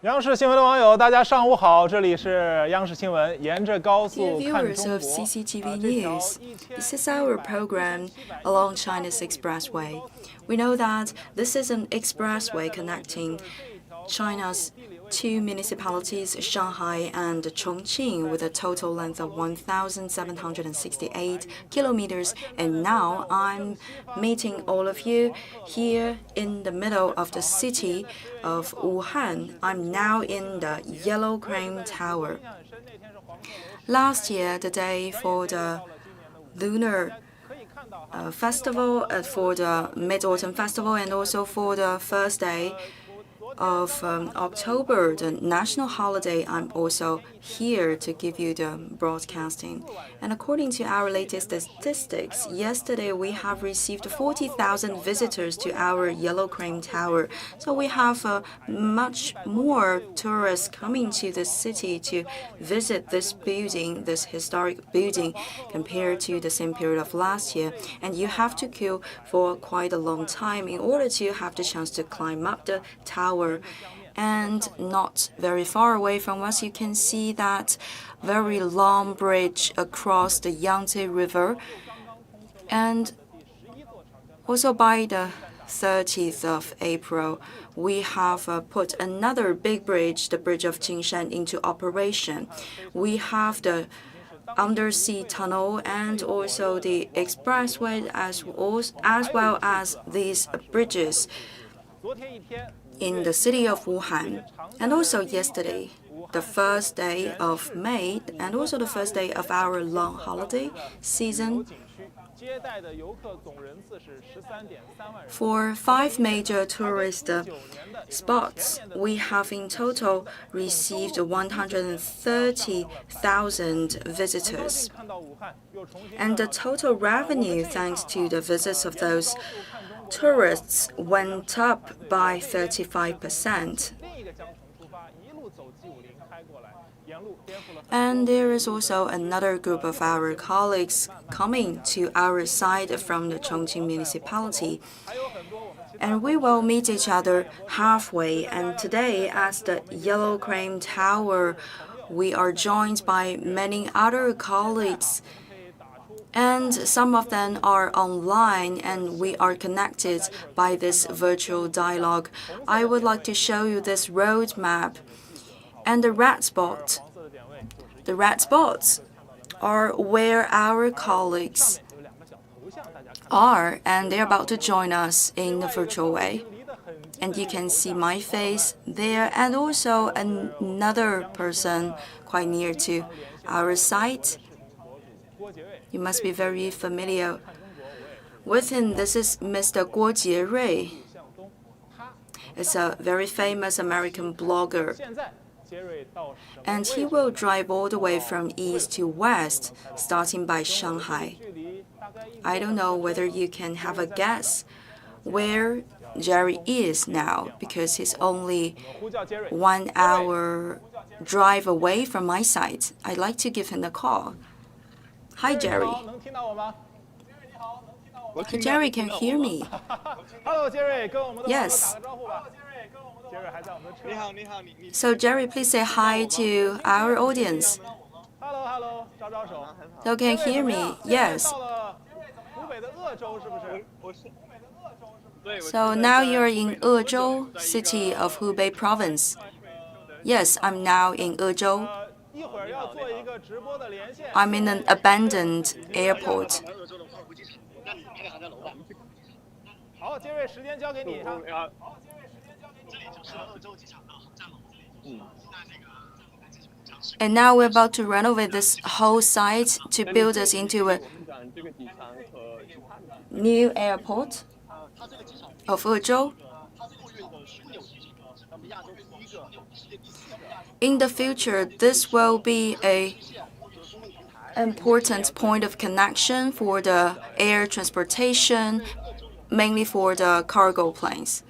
央视新闻的网友，大家上午好，这里是央视新闻，沿着高速 Dear 看 viewers 中 of 国。 CGTN News, this is our program along China's expressway. We know that this is an expressway connecting China's two municipalities, Shanghai and Chongqing, with a total length of 1,768 kilometers. And now I'm meeting all of you here in the middle of the city of Wuhan. I'm now in the Yellow CraneTower. Last year, the day for the lunar festival, for the Mid-Autumn Festival, and also for the first day of October, the national holiday, I'm also here to give you the broadcasting. And according to our latest statistics, yesterday we have received 40,000 visitors to our Yellow CraneTower. So we have much more tourists coming to the city to visit this building, this historic building, compared to the same period of last year. And you have to queue for quite a long time in order to have the chance to climb up the tower. And not very far away from us, you can see that very long bridge across the Yangtze River. And also by the 30th of April, we have put another big bridge, the Bridge of Qingshan, into operation. We have the undersea tunnel and also the expressway as well as these bridges in the city of Wuhan. And also yesterday, the first day of May, and also the first day of our long holiday season, for 5 major tourist spots, we have in total received 130,000 visitors. And the total revenue, thanks to the visits of those tourists, went up by 35%. And there is also another group of our colleagues coming to our side from the Chongqing municipality. And we will meet each other halfway. And today, at the Yellow CraneTower, we are joined by many other colleagues. And some of them are online, and we are connected by this virtual dialogue. I would like to show you this road map. And the red spots are where our colleagues are, and they're about to join us in the virtual way. And you can see my face there, and also another person quite near to our site. You must be very familiar with him. This is Mr. Guo Jierui. It's a very famous American blogger. And he will drive all the way from east to west, starting by Shanghai. I don't know whether you can have a guess where Jerry is now, because he's only 1 hour drive away from my site. I'd like to give him a call. Hi, Jerry. Jerry can hear me. Hello, Jerry. Yes. So, Jerry, please say hi to our audience. Hello. So, can you hear me? Yes. So now you're in Ezhou, city of Hubei Province. Yes, I'm now in Ezhou. I'm in an abandoned airport. And now we're about to renovate this whole site to build us into a new airport of Ezhou. In the future, this will be an important point of connection for the air transportation, mainly for the cargo planes.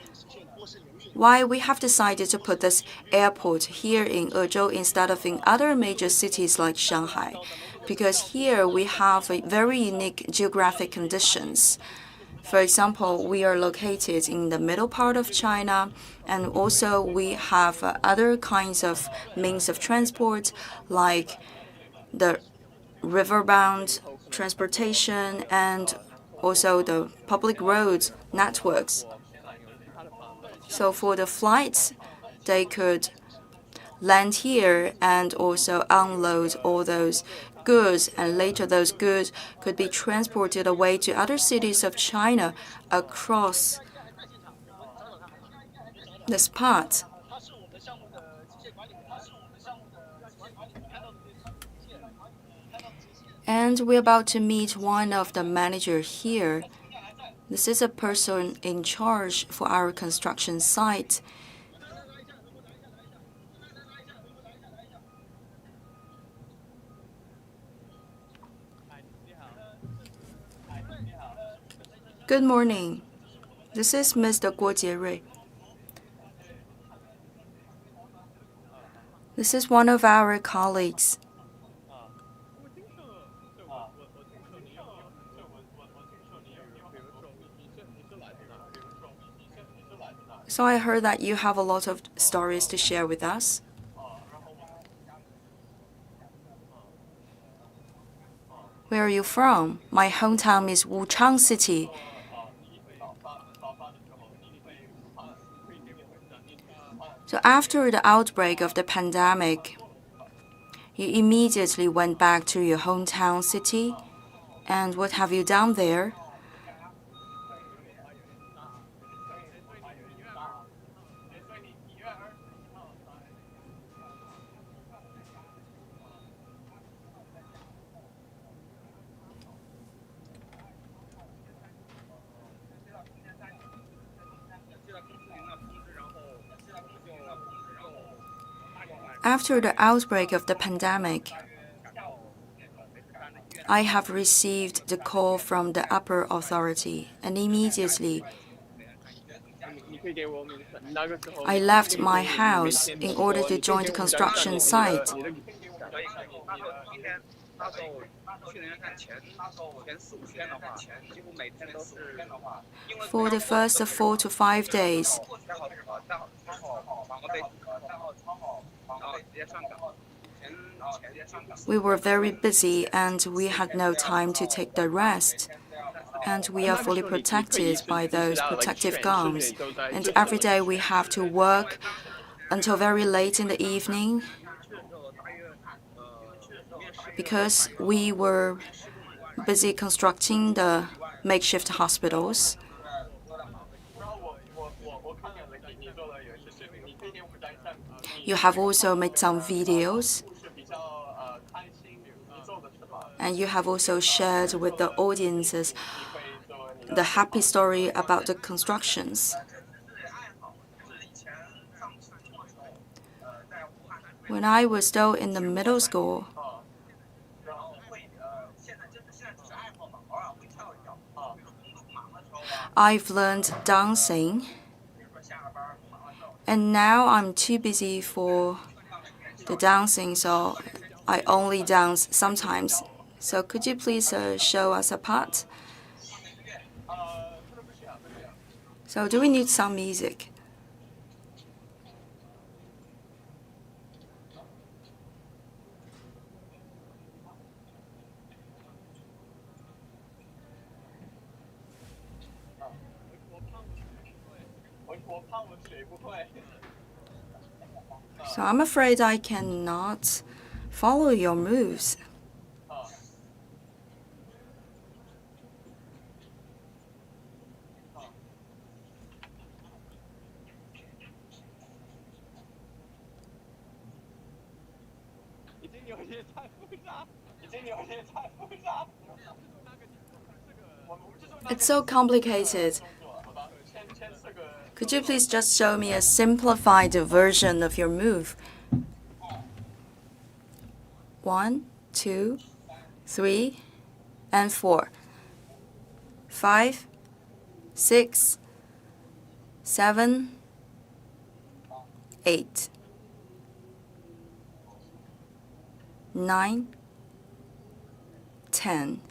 Why we have decided to put this airport here in Ezhou instead of in other major cities like Shanghai? Because here we have very unique geographic conditions. For example, we are located in the middle part of China, and also we have other kinds of means of transport, like the riverbound transportation and also the public roads networks. So for the flights, they could land here and also unload all those goods, and later those goods could be transported away to other cities of China across the spot. And we're about to meet one of the managers here. This is a person in charge for our construction site. Good morning. This is Mr. Guo Jierui. This is one of our colleagues. So I heard that you have a lot of stories to share with us. Where are you from? My hometown is Wuhan City. So after the outbreak of the pandemic, you immediately went back to your hometown city. And what have you done there? After the outbreak of the pandemic, I have received the call from the upper authority, and immediately I left my house in order to join the construction site. For the first 4 to 5 days, we were very busy and we had no time to take the rest. And we are fully protected by those protective gowns. And every day we have to work until very late in the evening because we were busy constructing the makeshift hospitals. You have also made some videos, and you have also shared with the audiences the happy story about the constructions. When I was still in the middle school, I've learned dancing, and now I'm too busy for the dancing, so I only dance sometimes. So could you please show us a part? So do we need some music? So I'm afraid I cannot follow your moves. It's so complicated. Could you please just show me a simplified version of your move? 1, 2, 3, and 4. 5, 6, 7, 8, 9, 10,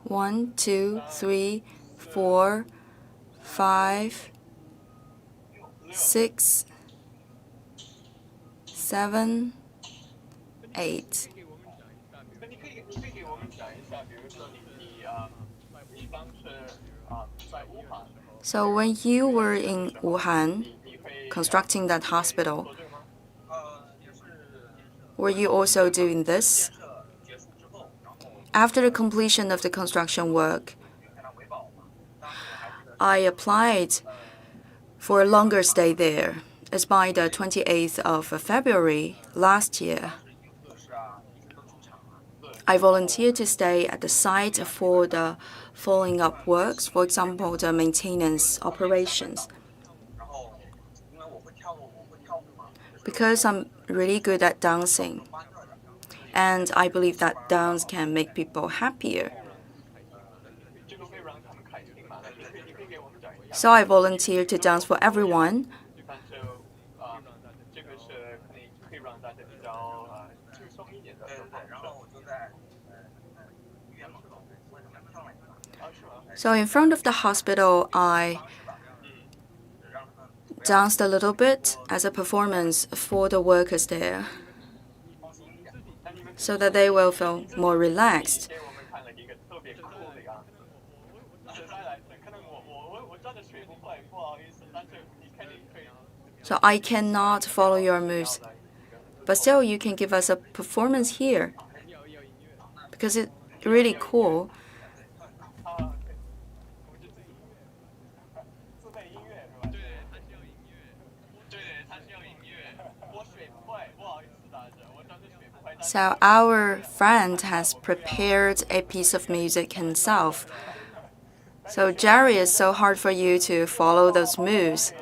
1, 2, 3, 4, 5, 6, 7, 8. So when you were in Wuhan constructing that hospital, were you also doing this? After the completion of the construction work, I applied for a longer stay there. It's by the 28th of February last year. I volunteered to stay at the site for the following up works, for example, the maintenance operations. Because I'm really good at dancing, and I believe that dance can make people happier. So I volunteered to dance for everyone. So in front of the hospital, I danced a little bit as a performance for the workers there, so that they will feel more relaxed. So I cannot follow your moves, but still you can give us a performance here, because it's really cool. So our friend has prepared a piece of music himself. So Jerry, it's so hard for you to follow those moves.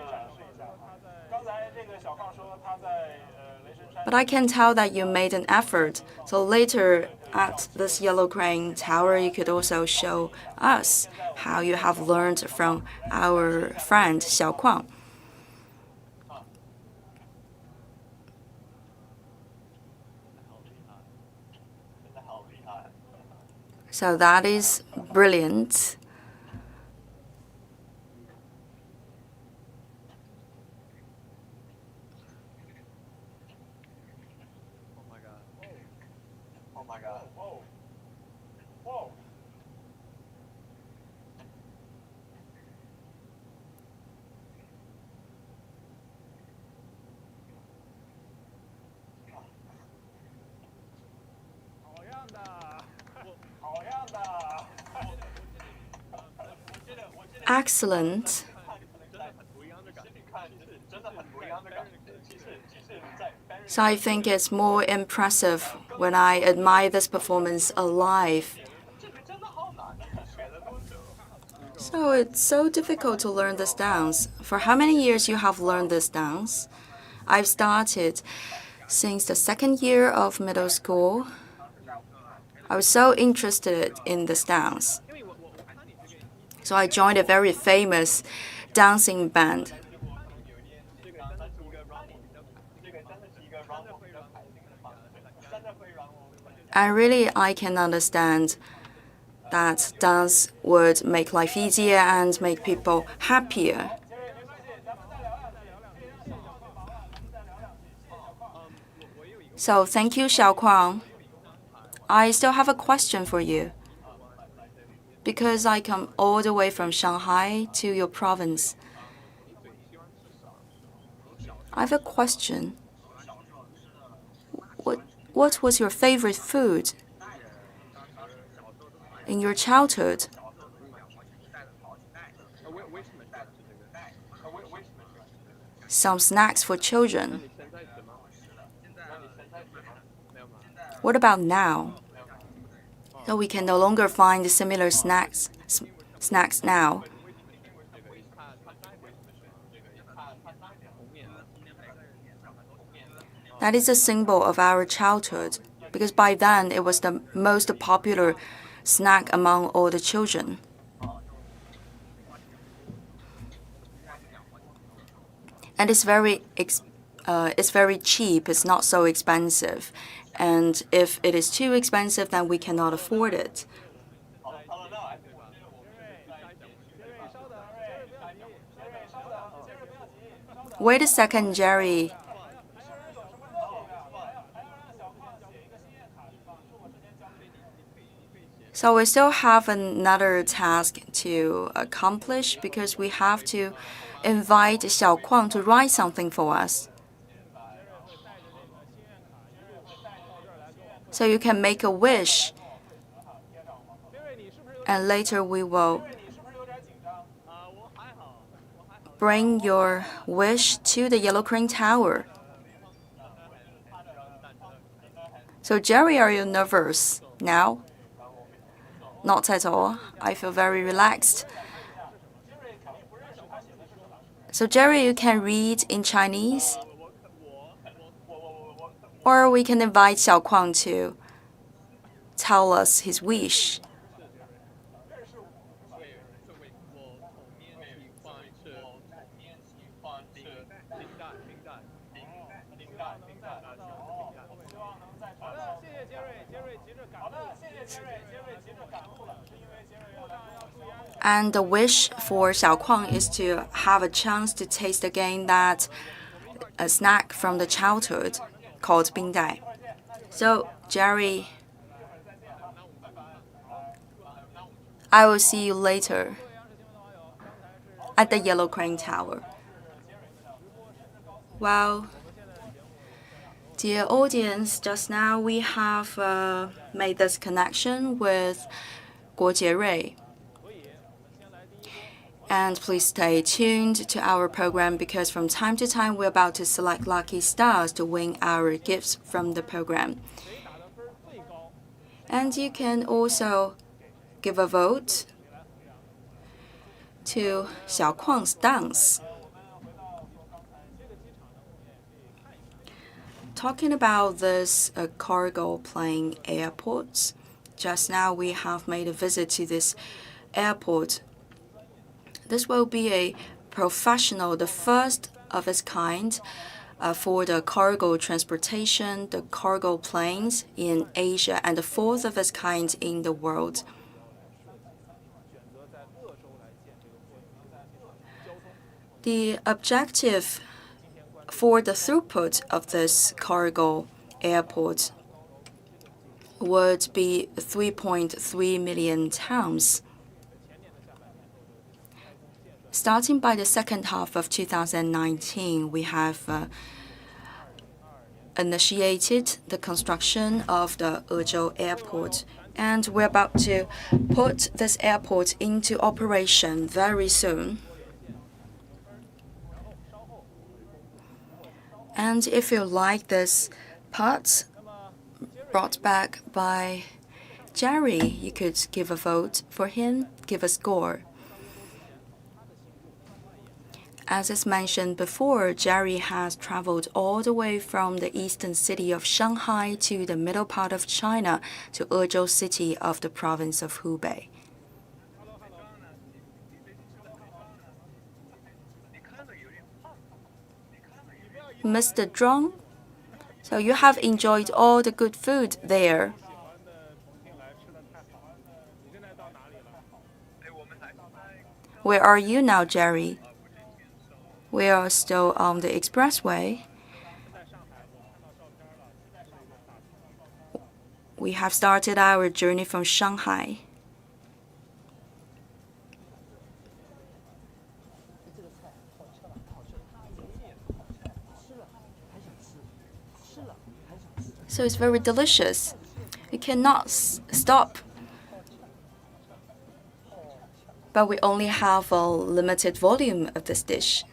But I can tell that you made an effort. So later at this Yellow Crane Tower, you could also show us how you have learned from our friend Xiao Kuang. So that is brilliant. Excellent. So I think it's more impressive when I admire this performance alive. So it's so difficult to learn this dance. For how many years you have learned this dance? I've started since the second year of middle school. I was so interested in this dance. So I joined a very famous dancing band. And really, I can understand that dance would make life easier and make people happier. So thank you, Xiao Kuang. I still have a question for you. Because I come all the way from Shanghai to your province, I have a question. What was your favorite food in your childhood? Some snacks for children. What about now? So we can no longer find similar snacks now. That is a symbol of our childhood, because by then it was the most popular snack among all the children. And it's very cheap. It's not so expensive. And if it is too expensive, then we cannot afford it. Wait a second, Jerry. So we still have another task to accomplish because we have to invite Xiaoquang to write something for us. So you can make a wish, and later we will bring your wish to the Yellow CraneTower. So Jerry, are you nervous now? Not at all. I feel very relaxed. So Jerry, you can read in Chinese, or we can invite Xiaoquang to tell us his wish. And the wish for Xiaoquang is to have a chance to taste again that a snack from the childhood called bingdai. So, Jerry, I will see you later at the Yellow CraneTower. Well, dear audience, just now we have made this connection with Guo Jierui. And please stay tuned to our program because from time to time we're about to select lucky stars to win our gifts from the program. And you can also give a vote to Xiaoquang's dance. Talking about this cargo plane airports, just now we have made a visit to this airport. This will be a professional, the first of its kind for the cargo transportation, the cargo planes in Asia, and the fourth of its kind in the world. The objective for the throughput of this cargo airport would be 3.3 million tons. Starting by the second half of 2019, we have initiated the construction of the Ezhou Airport, and we're about to put this airport into operation very soon. And if you like this part brought back by Jerry, you could give a vote for him, give a score. As is mentioned before, Jerry has traveled all the way from the eastern city of Shanghai to the middle part of China to Yangtze City of the province of Hubei. Mr. Zhuang, so you have enjoyed all the good food there. Where are you now, Jerry? We are still on the expressway. We have started our journey from Shanghai. So it's very delicious. We cannot stop. But we only have a limited volume of this dish.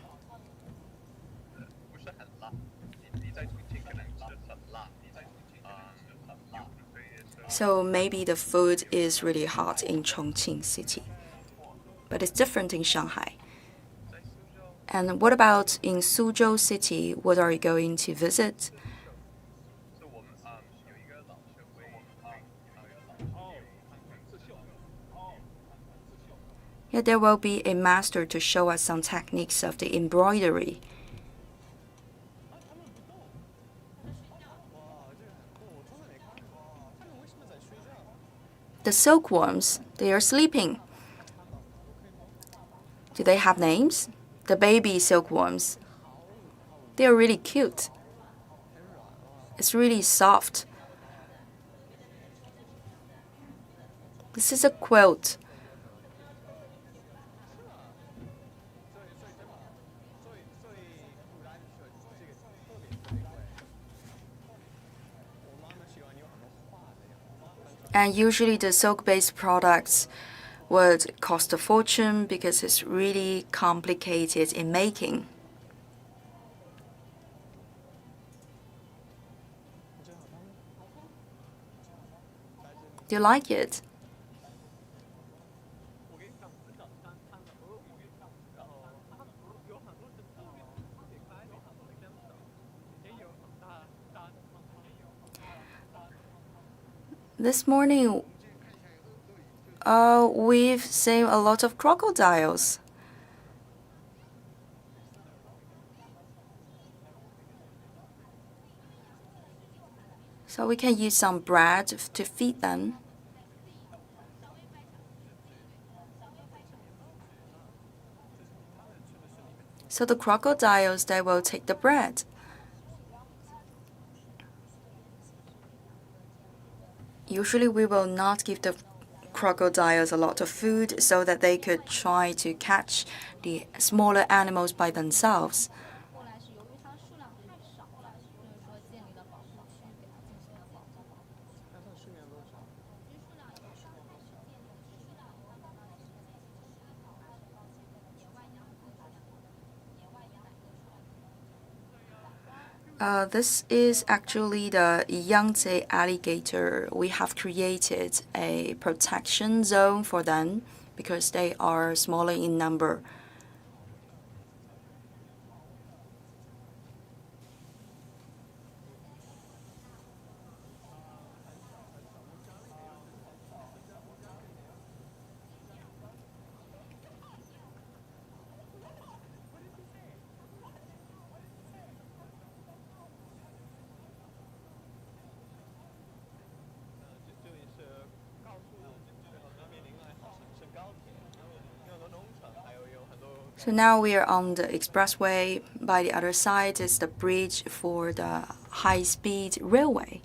So maybe the food is really hot in Chongqing City, but it's different in Shanghai. And what about in Suzhou City? What are you going to visit? Yeah, there will be a master to show us some techniques of the embroidery. The silkworms, they are sleeping. Do they have names? The baby silkworms. They are really cute. It's really soft. This is a quilt. And usually the silk-based products would cost a fortune because it's really complicated in making. Do you like it? This morning, we've seen a lot of crocodiles. So we can use some bread to feed them. So the crocodiles, they will take the bread. Usually we will not give the crocodiles a lot of food so that they could try to catch the smaller animals by themselves. This is actually the Yangtze alligator. We have created a protection zone for them because they are smaller in number. So now we are on the expressway. By the other side is the bridge for the high-speed railway.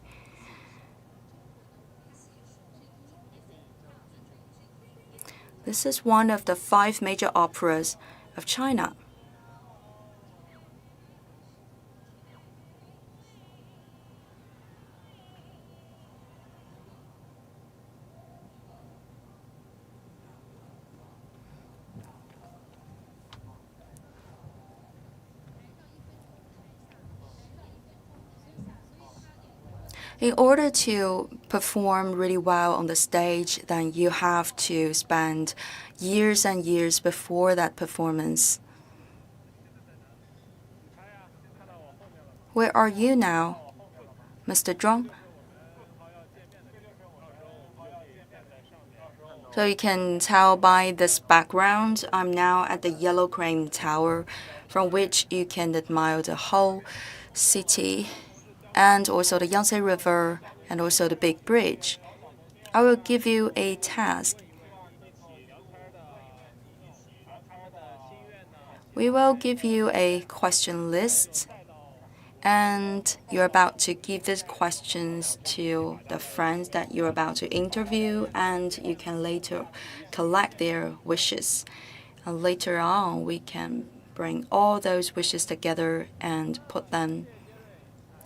This is one of the 5 major operas of China. In order to perform really well on the stage, then you have to spend years and years before that performance. Where are you now, Mr. Zhuang? So you can tell by this background, I'm now at the Yellow CraneTower, from which you can admire the whole city and also the Yangtze River and also the big bridge. I will give you a task. We will give you a question list, and you're about to give these questions to the friends that you're about to interview, and you can later collect their wishes. And later on, we can bring all those wishes together and put them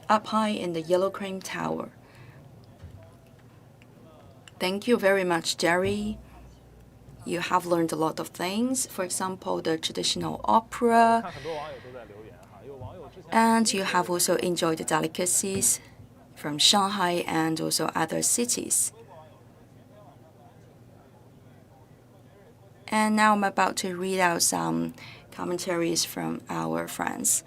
up high in the Yellow CraneTower. Thank you very much, Jerry. You have learned a lot of things. For example, the traditional opera. And you have also enjoyed the delicacies from Shanghai and also other cities. And now I'm about to read out some commentaries from our friends.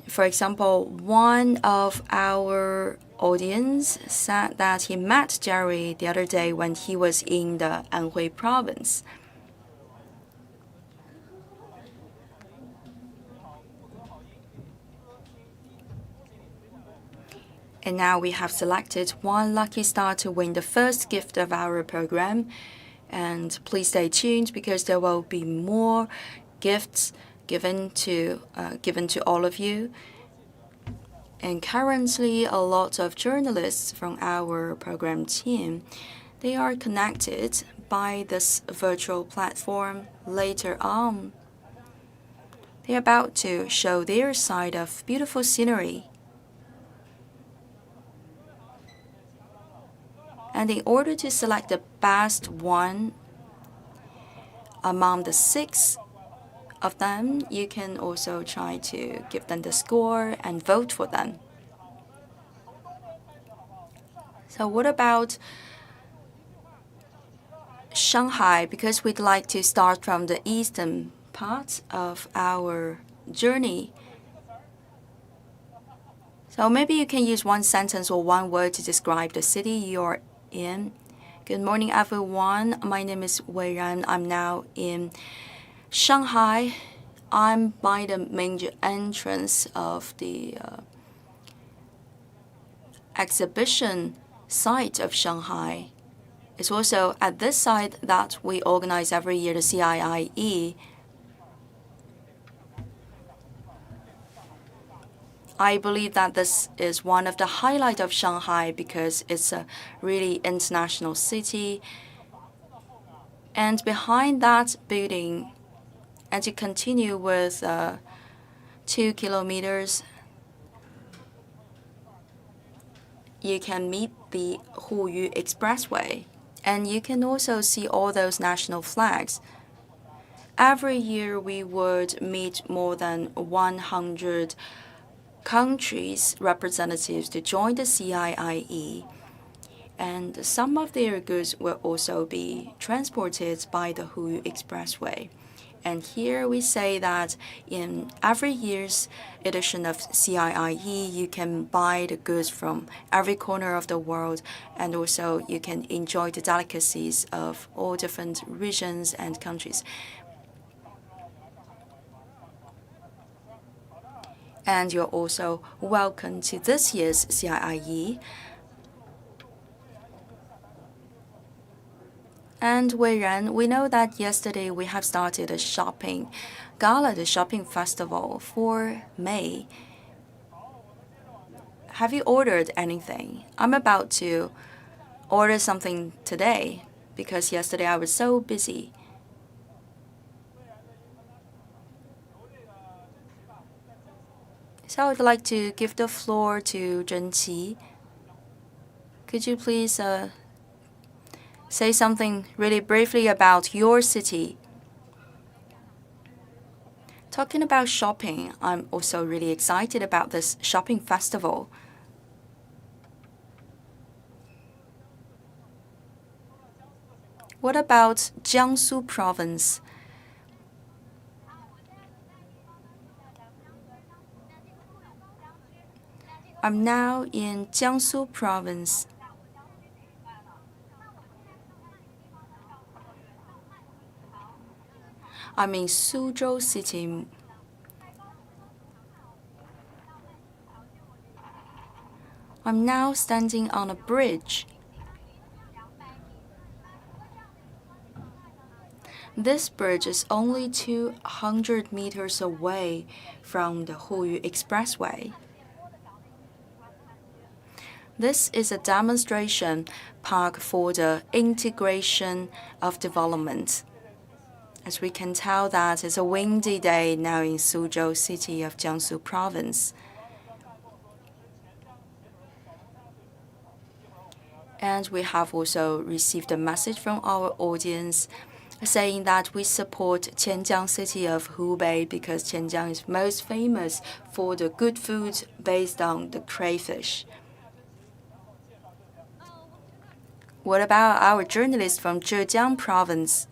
For example, one of our audience said that he met Jerry the other day when he was in the Hubei Province. And now we have selected one lucky star to win the first gift of our program. And please stay tuned because there will be more gifts given to all of you. And currently, a lot of journalists from our program team, they are connected by this virtual platform. Later on, they're about to show their side of beautiful scenery. And in order to select the best one among the 6 of them, you can also try to give them the score and vote for them. So what about Shanghai? Because we'd like to start from the eastern part of our journey. So maybe you can use one sentence or one word to describe the city you're in. Good morning, everyone. My name is Wei Ran. I'm now in Shanghai. I'm by the major entrance of the exhibition site of Shanghai. It's also at this site that we organize every year the CIIE. I believe that this is one of the highlights of Shanghai because it's a really international city. And behind that building, as you continue with 2 kilometers, you can meet the Hu Yu Expressway. And you can also see all those national flags. Every year, we would meet more than 100 countries' representatives to join the CIIE. And some of their goods will also be transported by the Hu Yu Expressway. And here we say that in every year's edition of CIIE, you can buy the goods from every corner of the world, and also you can enjoy the delicacies of all different regions and countries. And you're also welcome to this year's CIIE. And Wei Ran, we know that yesterday we have started a shopping gala, the shopping festival for May. Have you ordered anything? I'm about to order something today because yesterday I was so busy. So I'd like to give the floor to Zhenqi. Could you please say something really briefly about your city? Talking about shopping, I'm also really excited about this shopping festival. What about Jiangsu Province? I'm now in Jiangsu Province. I'm in Suzhou City. I'm now standing on a bridge. This bridge is only 200 meters away from the Hu Yu Expressway. This is a demonstration park for the integration of development. As we can tell that it's a windy day now in Suzhou City of Jiangsu Province. And we have also received a message from our audience saying that we support Qinjang City of Hubei because Qinjang is most famous for the good food based on the crayfish. What about our journalist from Zhejiang Province?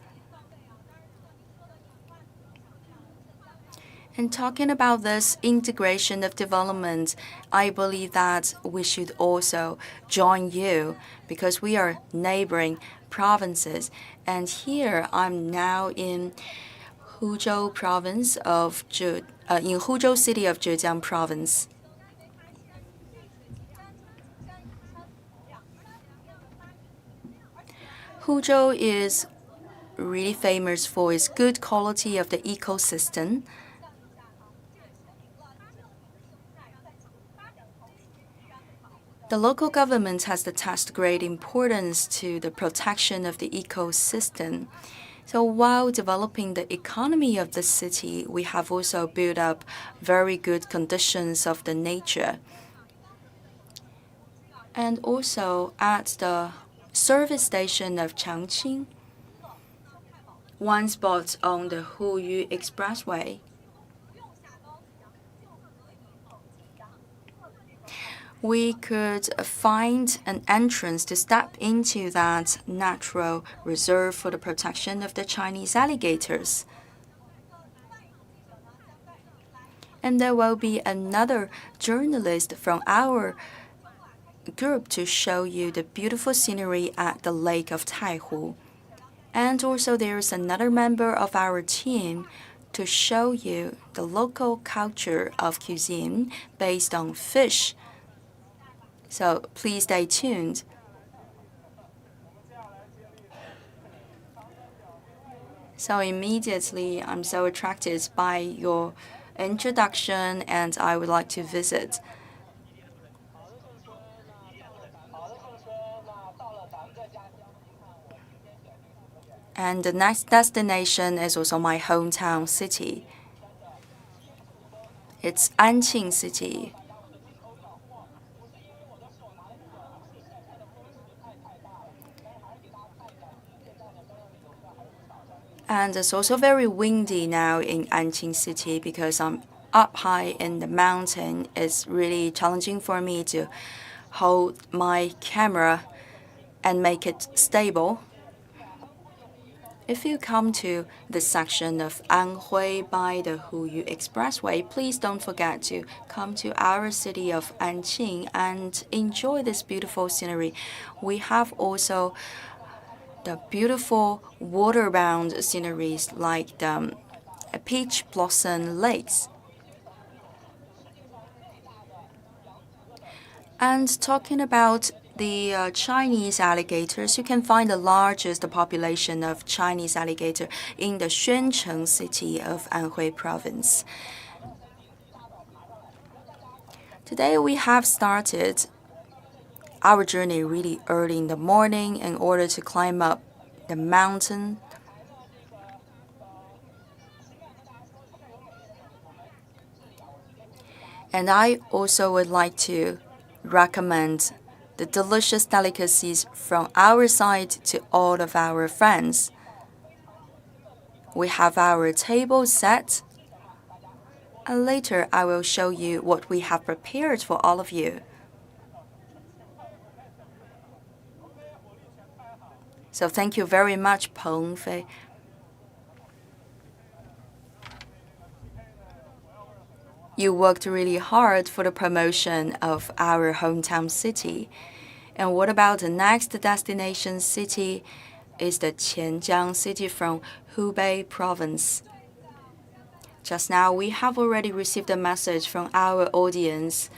And talking about this integration of development, I believe that we should also join you because we are neighboring provinces. And here I'm now in Huzhou Province of in Huzhou City of Zhejiang Province. Huzhou is really famous for its good quality of the ecosystem. The local government has attached great importance to the protection of the ecosystem. So while developing the economy of the city, we have also built up very good conditions of the nature. And also at the service station of Chongqing, one spot on the Hu Yu Expressway, we could find an entrance to step into that natural reserve for the protection of the Chinese alligators. And there will be another journalist from our group to show you the beautiful scenery at the lake of Taihu. And also there's another member of our team to show you the local culture of cuisine based on fish. So please stay tuned. So immediately, I'm so attracted by your introduction and I would like to visit. And the next destination is also my hometown city. It's Anqing City. And it's also very windy now in Anqing City because I'm up high in the mountain. It's really challenging for me to hold my camera and make it stable. If you come to this section of Anhui by the Hu Yu Expressway, please don't forget to come to our city of Anqing and enjoy this beautiful scenery. We have also the beautiful water-bound sceneries like the peach blossom lakes. And talking about the Chinese alligators, you can find the largest population of Chinese alligator in the Qinjang City of Hubei Province. Today we have started our journey really early in the morning in order to climb up the mountain. And I also would like to recommend the delicious delicacies from our side to all of our friends. We have our table set, and later I will show you what we have prepared for all of you. So thank you very much, Peng Fei. You worked really hard for the promotion of our hometown city. And what about the next destination city is the Qinjang City from Hubei Province. Just now, we have already received a message from our audience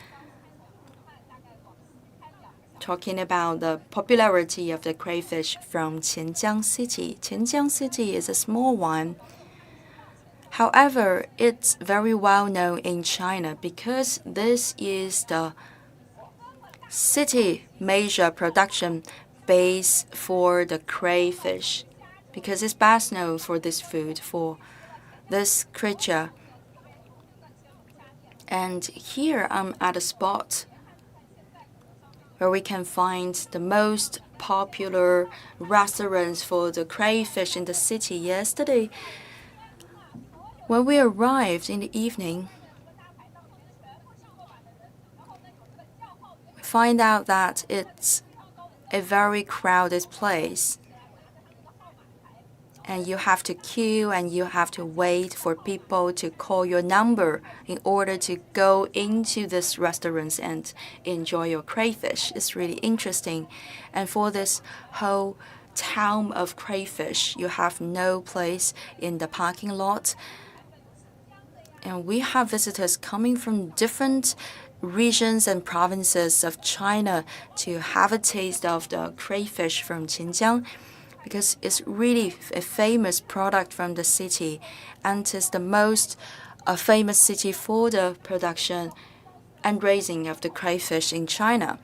talking about the popularity of the crayfish from Qinjang City. Qinjang City is a small one. However, it's very well known in China because this is the city major production base for the crayfish, because it's best known for this food, for this creature. And here I'm at a spot where we can find the most popular restaurants for the crayfish in the city. Yesterday, when we arrived in the evening, we find out that it's a very crowded place. And you have to queue and you have to wait for people to call your number in order to go into this restaurant and enjoy your crayfish. It's really interesting. And for this whole town of crayfish, you have no place in the parking lot. And we have visitors coming from different regions and provinces of China to have a taste of the crayfish from Qinjiang. because it's really a famous product from the city, and it's the most famous city for the production and raising of the crayfish in China.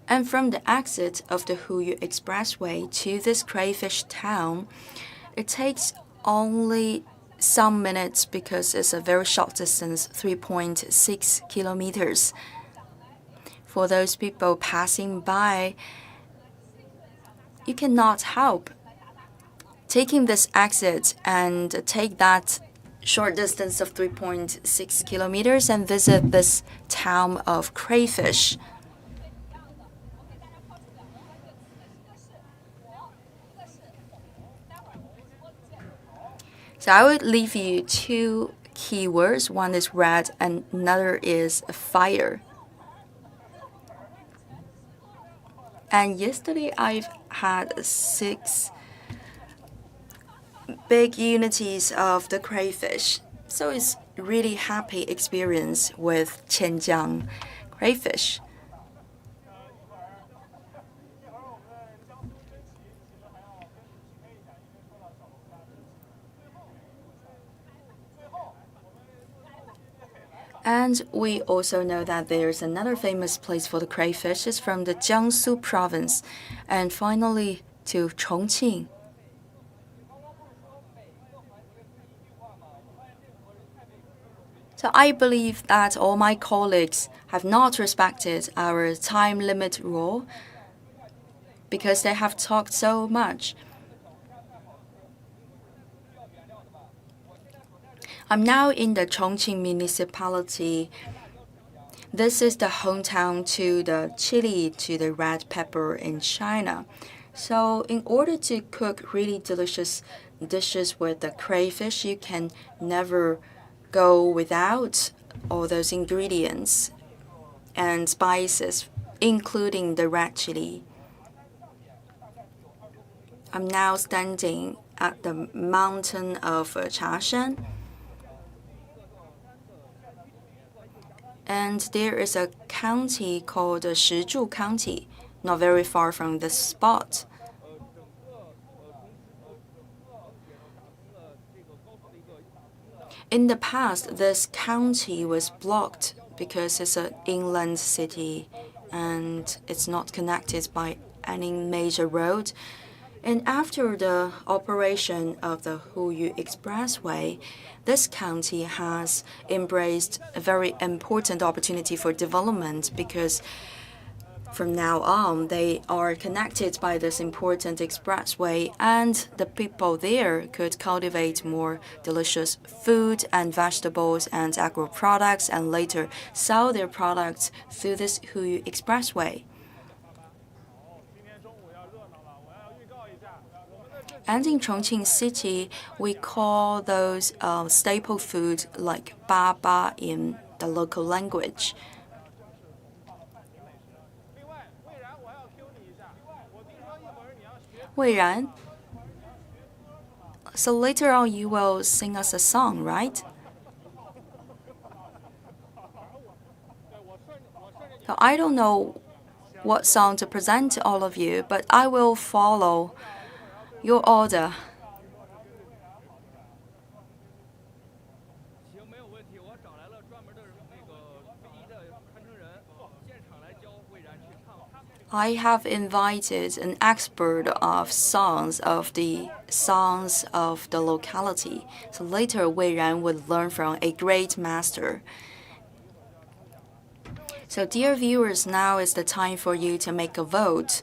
And from the exit of the Hu Yu Expressway to this crayfish town, it takes only some minutes because it's a very short distance, 3.6 kilometers. For those people passing by, you cannot help taking this exit and take that short distance of 3.6 kilometers and visit this town of crayfish. So I would leave you two keywords. One is red and another is fire. And yesterday I've had 6 big unities of the crayfish. So it's really happy experience with Qinjang crayfish. And we also know that there's another famous place for the crayfish is from the Jiangsu Province. And finally to Chongqing. So I believe that all my colleagues have not respected our time limit rule because they have talked so much. I'm now in the Chongqing municipality. This is the hometown to the chili, to the red pepper in China. So in order to cook really delicious dishes with the crayfish, you can never go without all those ingredients and spices, including the red chili. I'm now standing at the mountain of Chashan. And there is a county called Shizhu County, not very far from this spot. In the past, this county was blocked because it's an inland city and it's not connected by any major road. And after the operation of the Hu Yu Expressway, this county has embraced a very important opportunity for development because from now on, they are connected by this important expressway, and the people there could cultivate more delicious food and vegetables and agro products and later sell their products through this Hu Yu Expressway. And in Chongqing City, we call those staple foods like ba ba in the local language. Wei Ran, so later on you will sing us a song, right? So I don't know what song to present to all of you, but I will follow your order. I have invited an expert of songs of the locality. So later Wei Ran would learn from a great master. So dear viewers, now is the time for you to make a vote.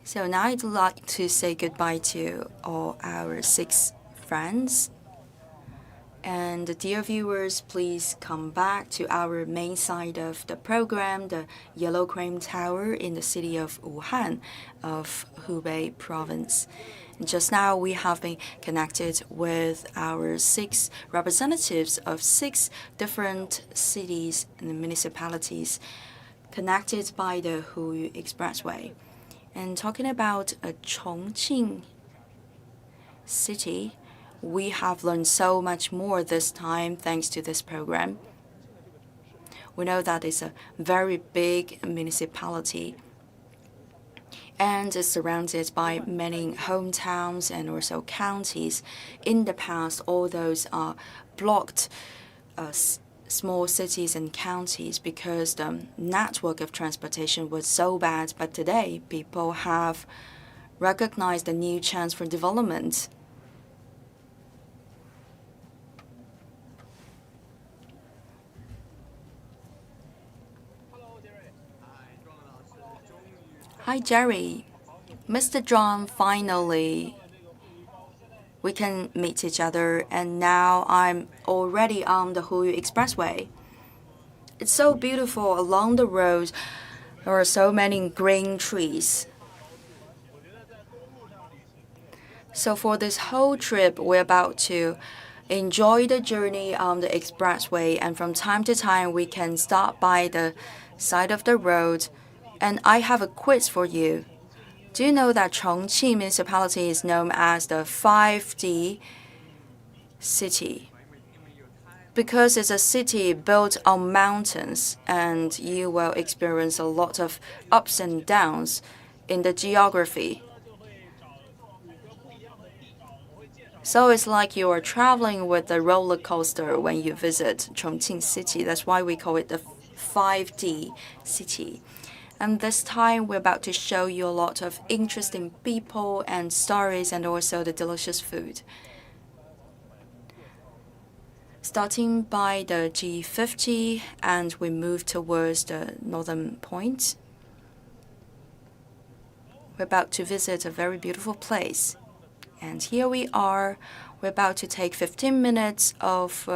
So now I'd like to say goodbye to all our 6 friends. And dear viewers, please come back to our main site of the program, the Yellow CraneTower in the city of Wuhan of Hubei Province. And just now we have been connected with our 6 representatives of 6 different cities and municipalities connected by the Hu Yu Expressway. And talking about Chongqing City, we have learned so much more this time thanks to this program. We know that it's a very big municipality, and is surrounded by many hometowns and also counties. In the past, all those are blocked small cities and counties because the network of transportation was so bad. But today, people have recognized a new chance for development. Hi, Jerry. Mr. John, finally, we can meet each other, and now I'm already on the Hu Yu Expressway. It's so beautiful along the road. There are so many green trees. So for this whole trip, we're about to enjoy the journey on the expressway, and from time to time, we can stop by the side of the road. And I have a quiz for you. Do you know that Chongqing municipality is known as the 5D city? Because it's a city built on mountains, and you will experience a lot of ups and downs in the geography. So it's like you are traveling with a roller coaster when you visit Chongqing City. That's why we call it the 5D city. And this time, we're about to show you a lot of interesting people and stories, and also the delicious food. Starting by the G50, and we move towards the northern point. We're about to visit a very beautiful place. And here we are. We're about to take 15 minutes of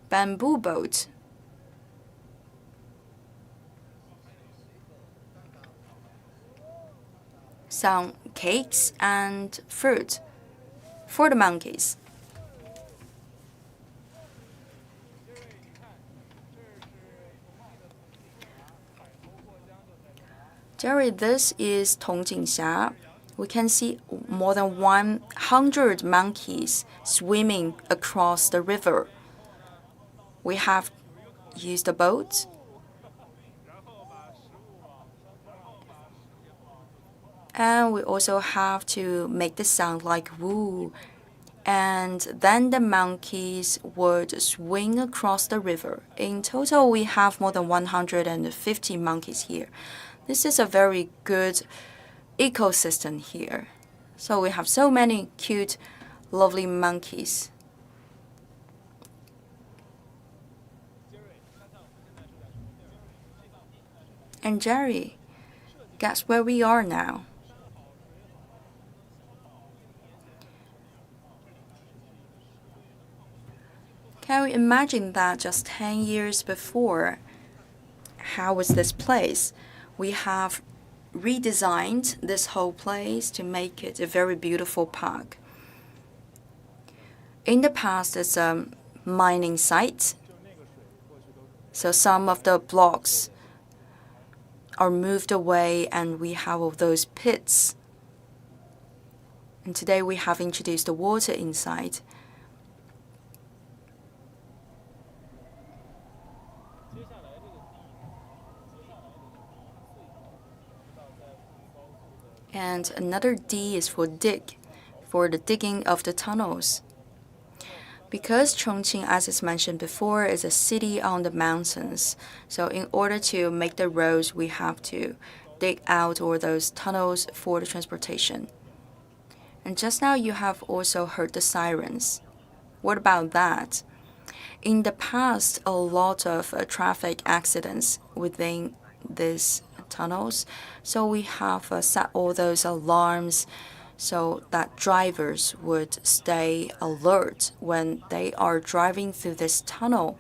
bamboo boat. Some cakes and fruit for the monkeys. Jerry, this is Tongjingxia. We can see more than 100 monkeys swimming across the river. We have used a boat. And we also have to make the sound like woo. And then the monkeys would swing across the river. In total, we have more than 150 monkeys here. This is a very good ecosystem here. So we have so many cute, lovely monkeys. And Jerry, guess where we are now? Can you imagine that just 10 years before? How was this place? We have redesigned this whole place to make it a very beautiful park. In the past, it's a mining site. So some of the blocks are moved away, and we have all those pits. And today we have introduced the water inside. And another D is for dig, for the digging of the tunnels. Because Chongqing, as is mentioned before, is a city on the mountains, so in order to make the roads, we have to dig out all those tunnels for the transportation. And just now you have also heard the sirens. What about that? In the past, a lot of traffic accidents within these tunnels, so we have set all those alarms so that drivers would stay alert when they are driving through this tunnel.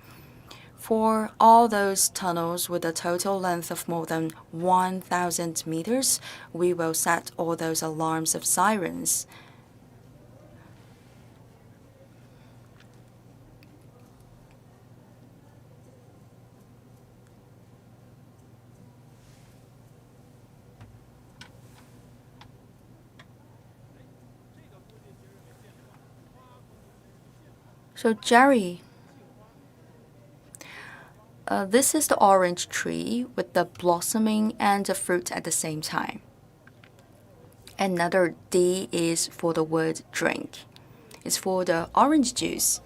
For all those tunnels with a total length of more than 1,000 meters, we will set all those alarms of sirens. So Jerry, This is the orange tree with the blossoming and the fruit at the same time. Another D is for the word drink. It's for the orange juice.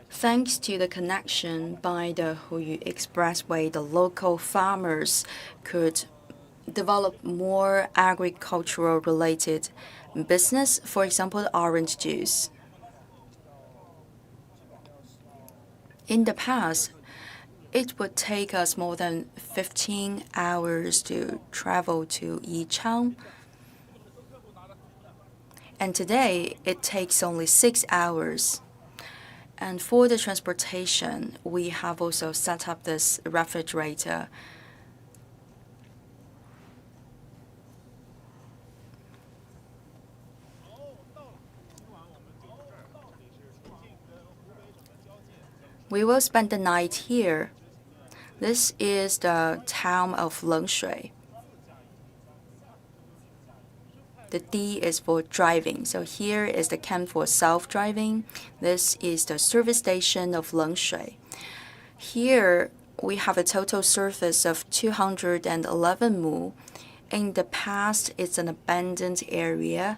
Thanks to the connection by the Hu Yu Expressway, the local farmers could develop more agricultural related business, for example, the orange juice. In the past, it would take us more than 15 hours to travel to Yichang. And today, it takes only 6 hours. And for the transportation, we have also set up this refrigerator. We will spend the night here. This is the town of Lengshui. The D is for driving. So here is the camp for self-driving. This is the service station of Lengshui. Here we have a total surface of 211 mu. In the past, it's an abandoned area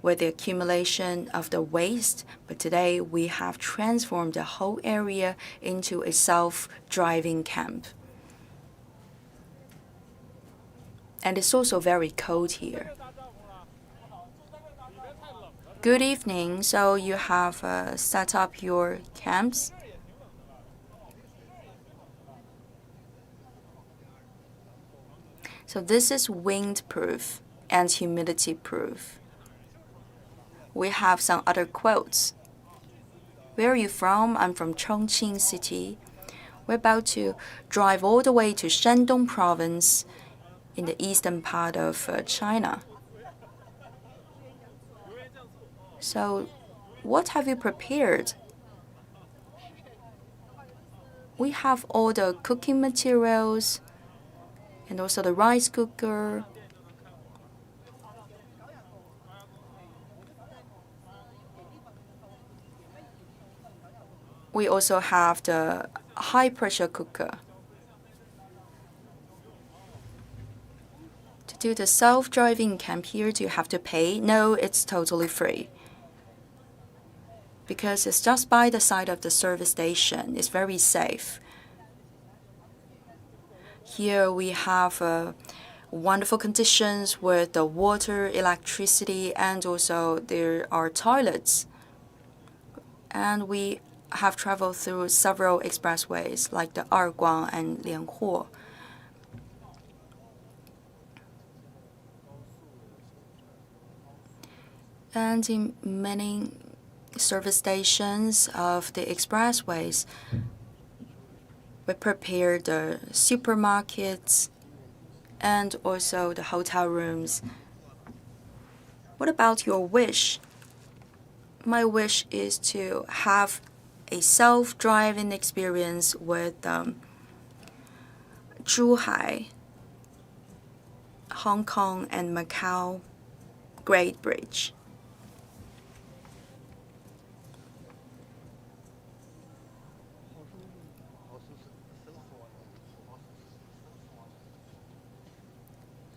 with the accumulation of the waste, but today we have transformed the whole area into a self-driving camp. And it's also very cold here. Good evening. So you have set up your camps. So this is wind-proof and humidity-proof. We have some other quotes. Where are you from? I'm from Chongqing City. We're about to drive all the way to Shandong Province in the eastern part of China. So, what have you prepared? We have all the cooking materials and also the rice cooker. We also have the high-pressure cooker. To do the self-driving camp here, do you have to pay? No, it's totally free. Because it's just by the side of the service station. It's very safe. Here we have wonderful conditions with the water, electricity, and also there are toilets. And we have traveled through several expressways like the Erguang and Lianhuo. And in many service stations of the expressways, we prepare the supermarkets and also the hotel rooms. What about your wish? My wish is to have a self-driving experience with Zhuhai, Hong Kong, and Macau Great Bridge.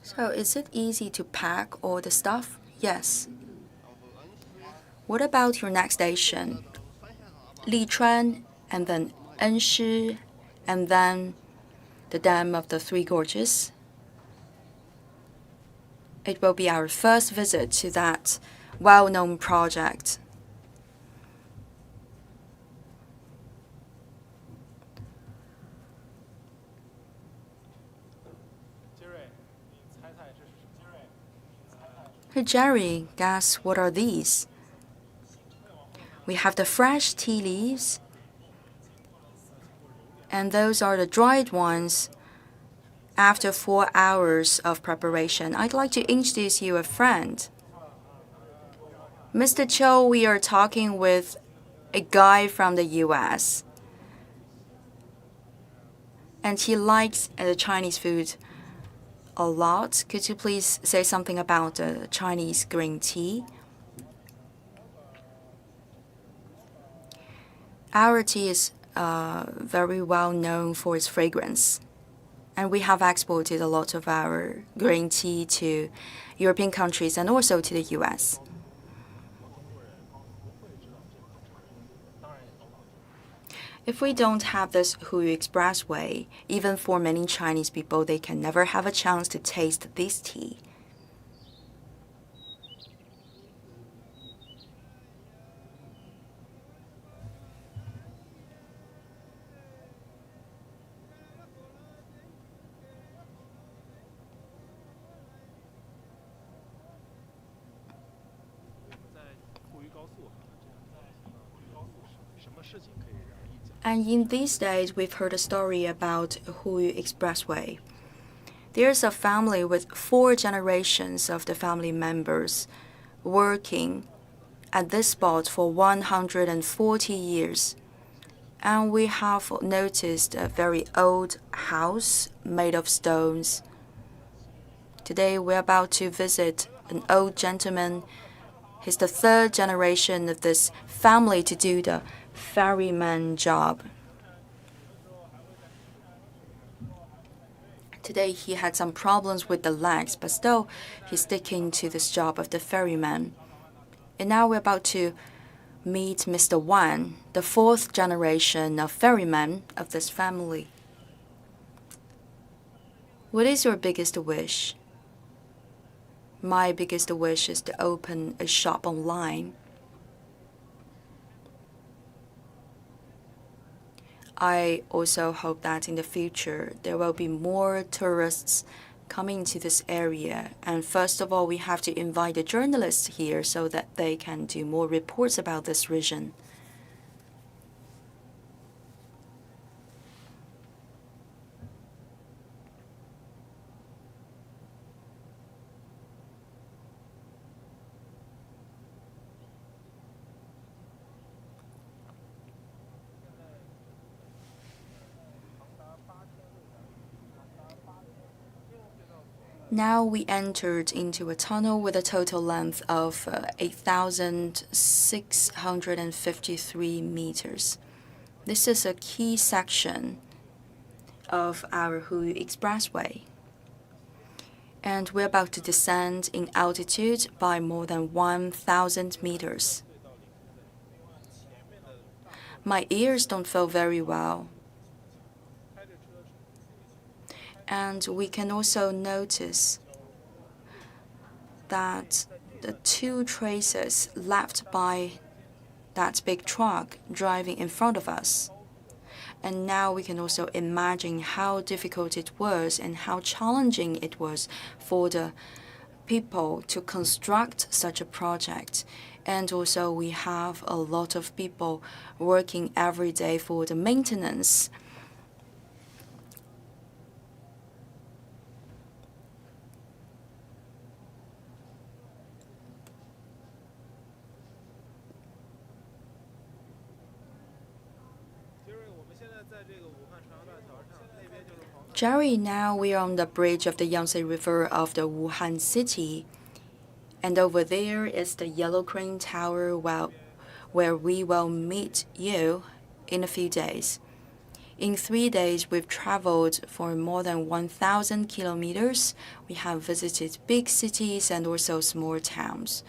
So is it easy to pack all the stuff? Yes. What about your next station? Lichuan, and then Enshi, and then the Dam of the Three Gorges. It will be our first visit to that well-known project. Hey Jerry, guess what are these? We have the fresh tea leaves, and those are the dried ones after 4 hours of preparation. I'd like to introduce you a friend. Mr. Cho, we are talking with a guy from the US, and he likes the Chinese food a lot. Could you please say something about the Chinese green tea? Our tea is very well known for its fragrance. And we have exported a lot of our green tea to European countries and also to the US. If we don't have this Hu Yu Expressway, even for many Chinese people, they can never have a chance to taste this tea. And in these days, we've heard a story about Hu Yu Expressway. There's a family with 4 generations of the family members working at this spot for 140 years. And we have noticed a very old house made of stones. Today, we're about to visit an old gentleman. He's the 3rd generation of this family to do the ferryman job. Today he had some problems with the legs, but still he's sticking to this job of the ferryman. And now we're about to meet Mr. Wan, the 4th generation of ferryman of this family. What is your biggest wish? My biggest wish is to open a shop online. I also hope that in the future there will be more tourists coming to this area. And first of all, we have to invite the journalists here so that they can do more reports about this region. Now we entered into a tunnel with a total length of 8,653 meters. This is a key section of our Hu Yu Expressway. And we're about to descend in altitude by more than 1,000 meters. My ears don't feel very well. And we can also notice that the 2 traces left by that big truck driving in front of us. And now we can also imagine how difficult it was and how challenging it was for the people to construct such a project. And also we have a lot of people working every day for the maintenance. Jerry, now we are on the bridge of the Yangtze River of the Wuhan city. And over there is the Yellow CraneTower, where we will meet you in a few days. In 3 days, we've traveled for more than 1,000 kilometers. We have visited big cities and also small towns.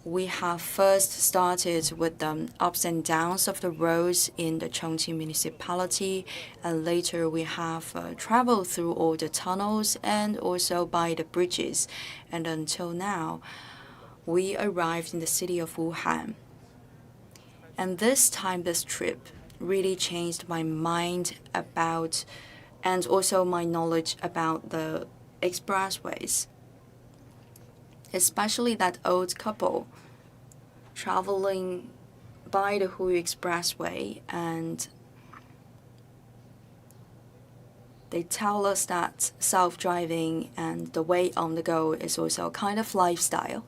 We have first started with the ups and downs of the roads in the Chongqing municipality, and later we have traveled through all the tunnels and also by the bridges. And until now, we arrived in the city of Wuhan. And this time, this trip really changed my mind about, and also my knowledge about the expressways. Especially that old couple traveling by the Hu Yu Expressway, and they tell us that self-driving and the way on the go is also a kind of lifestyle.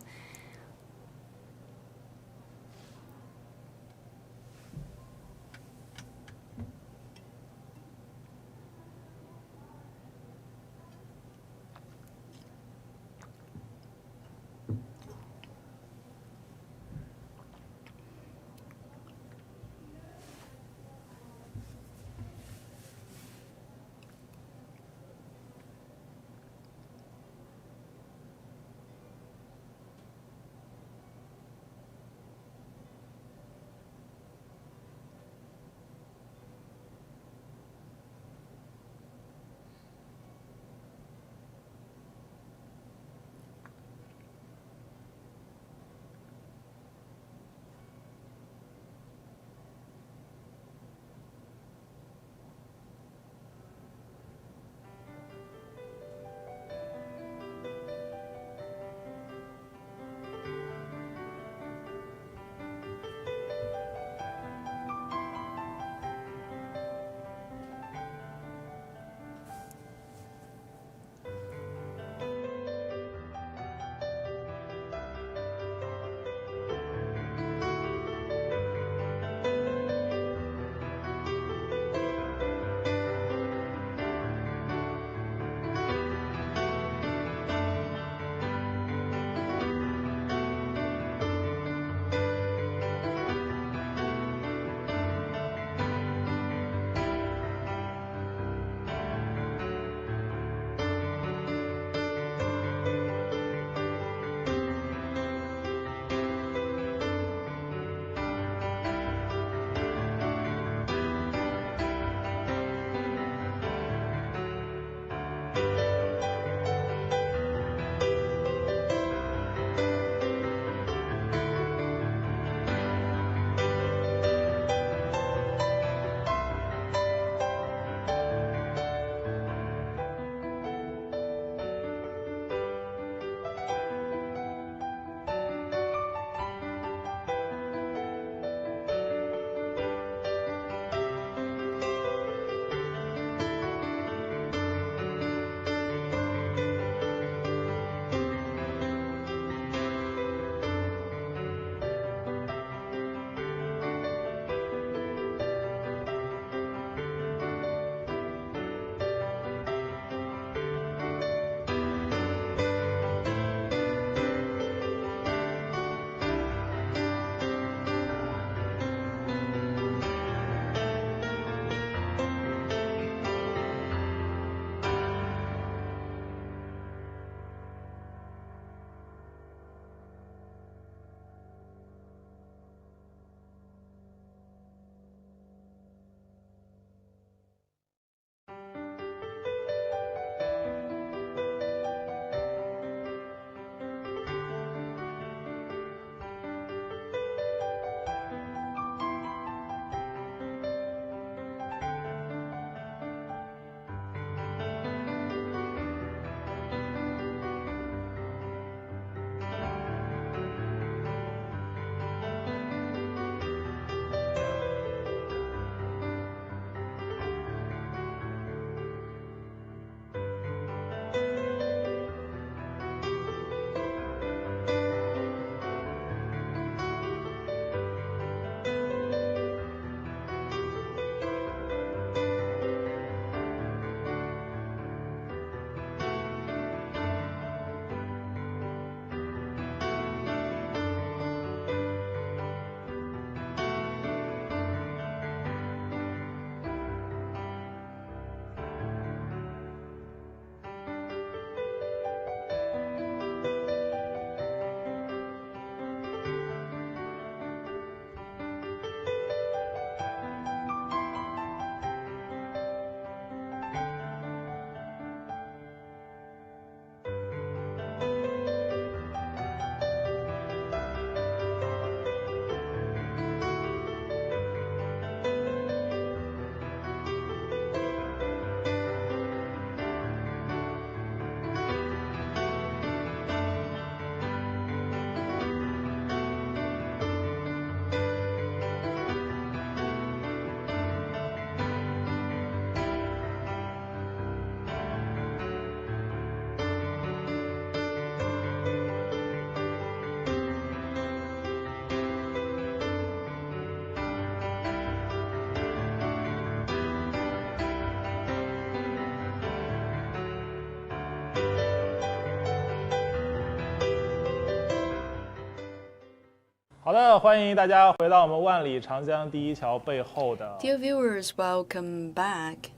好的，欢迎大家回到我们万里长江第一桥背后的。Dear viewers, welcome back.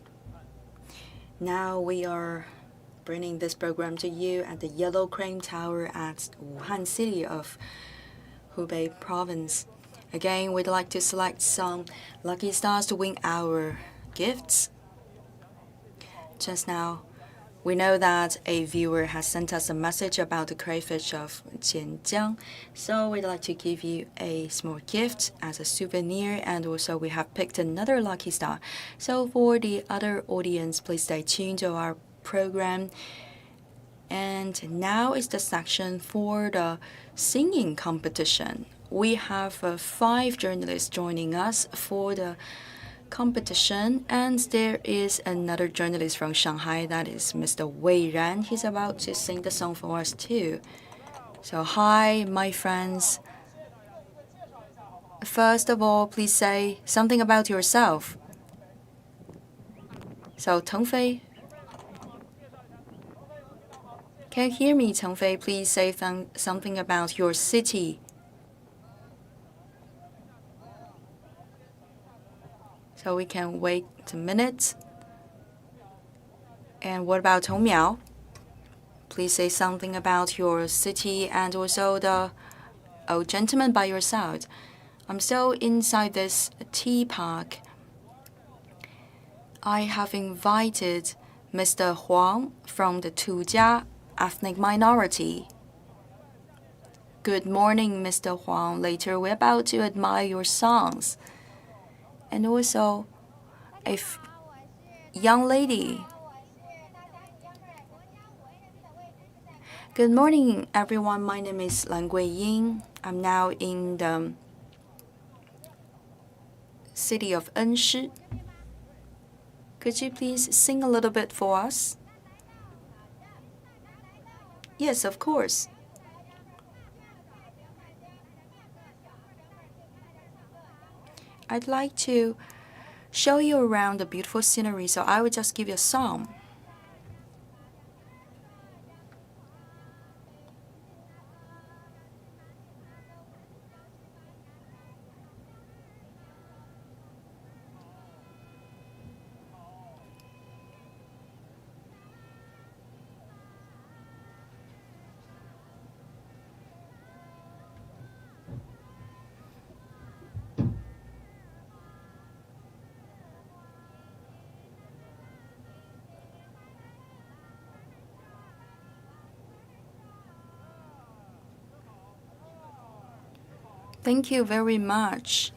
Now we are bringing this program to you at the Yellow CraneTower at Wuhan City of Hubei Province. Again, we'd like to select some lucky stars to win our gifts. Just now, we know that a viewer has sent us a message about the crayfish of Qinjang, so we'd like to give you a small gift as a souvenir, and also we have picked another lucky star. So for the other audience, please stay tuned to our program. And now is the section for the singing competition. We have 5 journalists joining us for the competition, and there is another journalist from Shanghai, that is Mr. Wei Ran. He's about to sing the song for us too. So hi, my friends. First of all, please say something about yourself. So Tengfei, can you hear me, Tengfei? Please say something about your city. So we can wait a minute. And what about Tong Miao? Please say something about your city and also the old gentleman by your side. I'm still inside this tea park. I have invited Mr. Huang from the Tujia ethnic minority. Good morning, Mr. Huang. Later, we're about to admire your songs. And also, a young lady. Good morning, everyone. My name is Lan Guiying. I'm now in the city of Enshi. Could you please sing a little bit for us? Yes, of course. I'd like to show you around the beautiful scenery, so I will just give you a song. Thank you very much.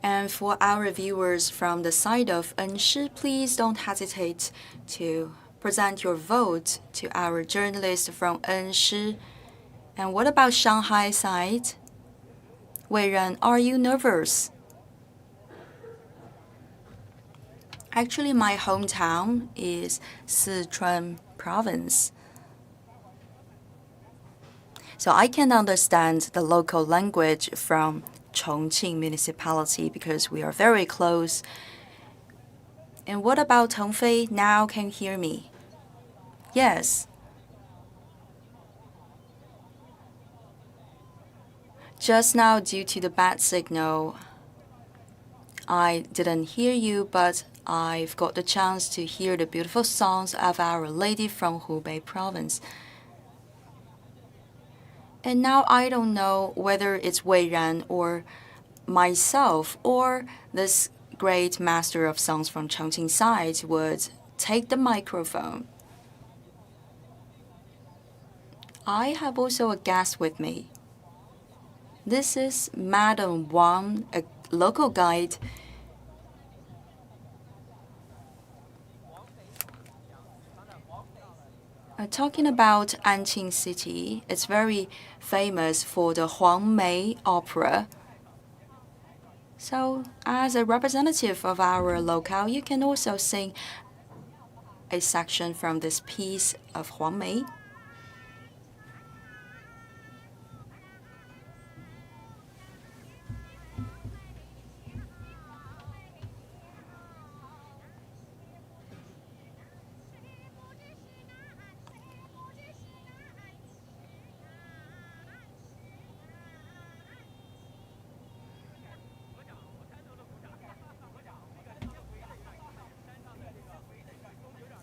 And for our viewers from the side of Enshi, please don't hesitate to present your vote to our journalist from Enshi. And what about Shanghai side? Wei Ran, are you nervous? Actually, my hometown is Sichuan Province. So I can understand the local language from Chongqing municipality because we are very close. And what about Tengfei? Now can you hear me? Yes. Just now, due to the bad signal, I didn't hear you, but I've got the chance to hear the beautiful songs of Our Lady from Hubei Province. And now I don't know whether it's Wei Ran or myself or this great master of songs from Chongqing side would take the microphone. I have also a guest with me. This is Madam Wang, a local guide. Talking about Anqing City, it's very famous for the Huangmei opera. So, as a representative of our locale, you can also sing a section from this piece of Huangmei.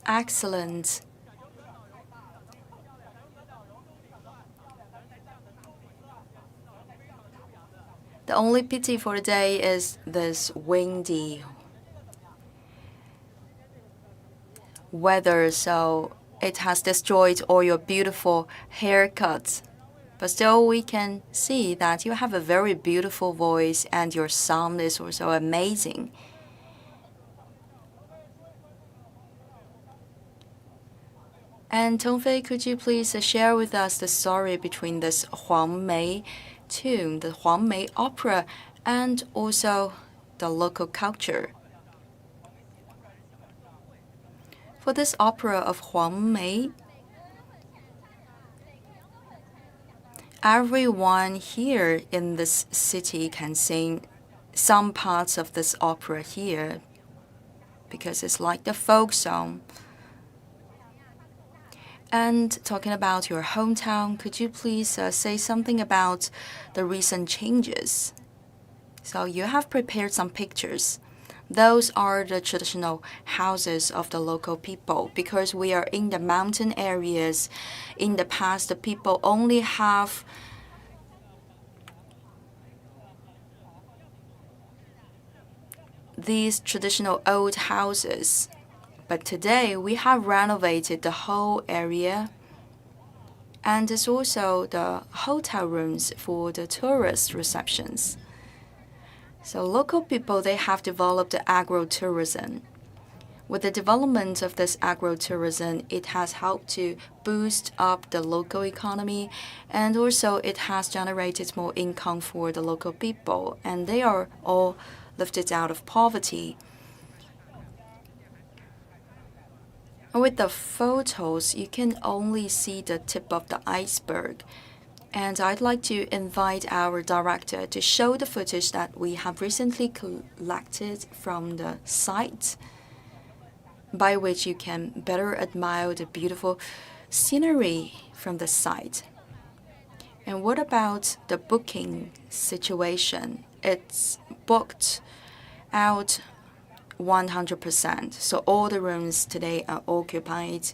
excellent. The only pity for the day is this windy weather, so it has destroyed all your beautiful haircuts. But still, we can see that you have a very beautiful voice and your sound is also amazing. And Tongfei, could you please share with us the story between this Huangmei tune, the Huangmei opera, and also the local culture? For this opera of Huangmei, everyone here in this city can sing some parts of this opera here because it's like the folk song. And talking about your hometown, could you please say something about the recent changes? So you have prepared some pictures. Those are the traditional houses of the local people. Because we are in the mountain areas, in the past, the people only have these traditional old houses. But today, we have renovated the whole area, and there's also the hotel rooms for the tourist receptions. So local people, they have developed the agro-tourism. With the development of this agro-tourism, it has helped to boost up the local economy, and also it has generated more income for the local people, and they are all lifted out of poverty. With the photos, you can only see the tip of the iceberg. And I'd like to invite our director to show the footage that we have recently collected from the site, by which you can better admire the beautiful scenery from the site. And what about the booking situation? It's booked out 100%. So all the rooms today are occupied.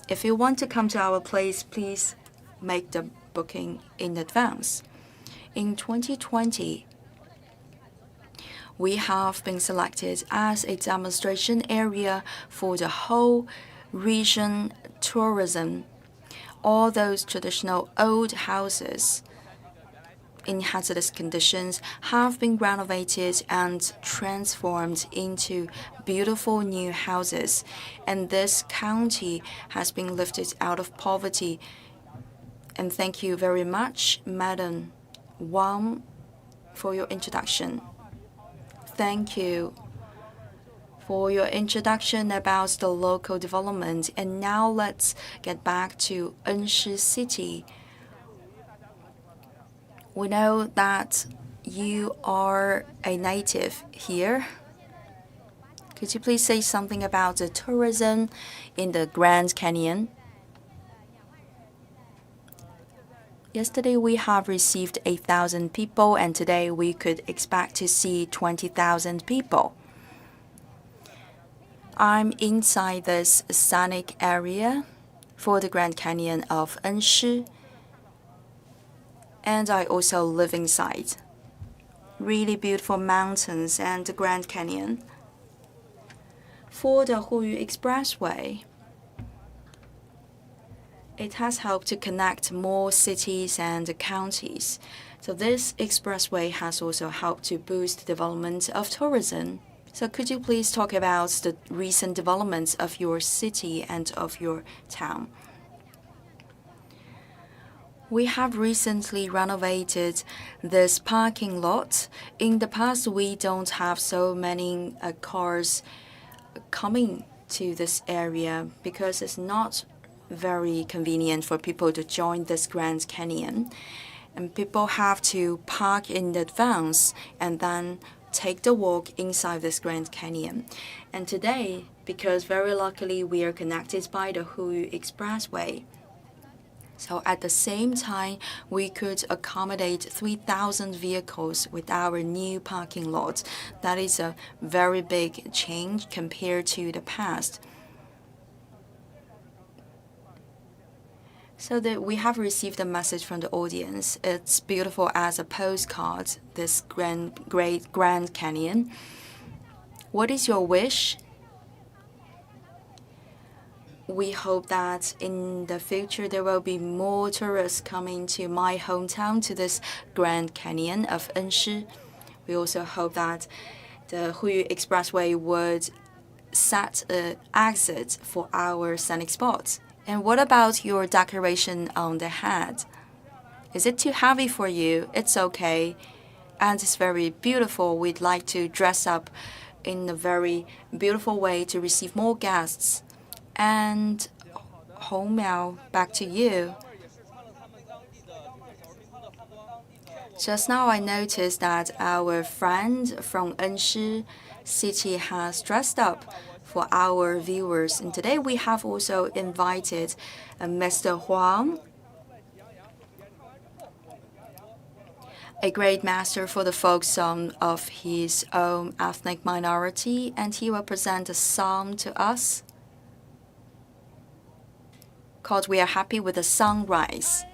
If you want to come to our place, please make the booking in advance. In 2020, we have been selected as a demonstration area for the whole region tourism. All those traditional old houses in hazardous conditions have been renovated and transformed into beautiful new houses. And this county has been lifted out of poverty. And thank you very much, Madam Wang, for your introduction. Thank you for your introduction about the local development. And now let's get back to Enshi City. We know that you are a native here. Could you please say something about the tourism in the Grand Canyon? Yesterday we have received 8,000 people, and today we could expect to see 20,000 people. I'm inside this scenic area for the Grand Canyon of Enshi. And I also live inside. Really beautiful mountains and the Grand Canyon. For the Hu Yu Expressway, it has helped to connect more cities and counties. So this expressway has also helped to boost the development of tourism. So could you please talk about the recent developments of your city and of your town? We have recently renovated this parking lot. In the past, we don't have so many cars coming to this area because it's not very convenient for people to join this Grand Canyon. And people have to park in advance and then take the walk inside this Grand Canyon. And today, because very luckily we are connected by the Hu Yu Expressway, so at the same time, we could accommodate 3,000 vehicles with our new parking lot. That is a very big change compared to the past. So that we have received a message from the audience. It's beautiful as a postcard, this great Grand Canyon. What is your wish? We hope that in the future there will be more tourists coming to my hometown, to this Grand Canyon of Enshi. We also hope that the Hu Yu Expressway would set an exit for our scenic spots. And what about your decoration on the head? Is it too heavy for you? It's okay. And it's very beautiful. We'd like to dress up in a very beautiful way to receive more guests. And Hong Miao, back to you. Just now I noticed that our friend from Enshi City has dressed up for our viewers. And today we have also invited Mr. Huang, a great master for the folk song of his own ethnic minority, and he will present a song to us called We Are Happy with the Sunrise.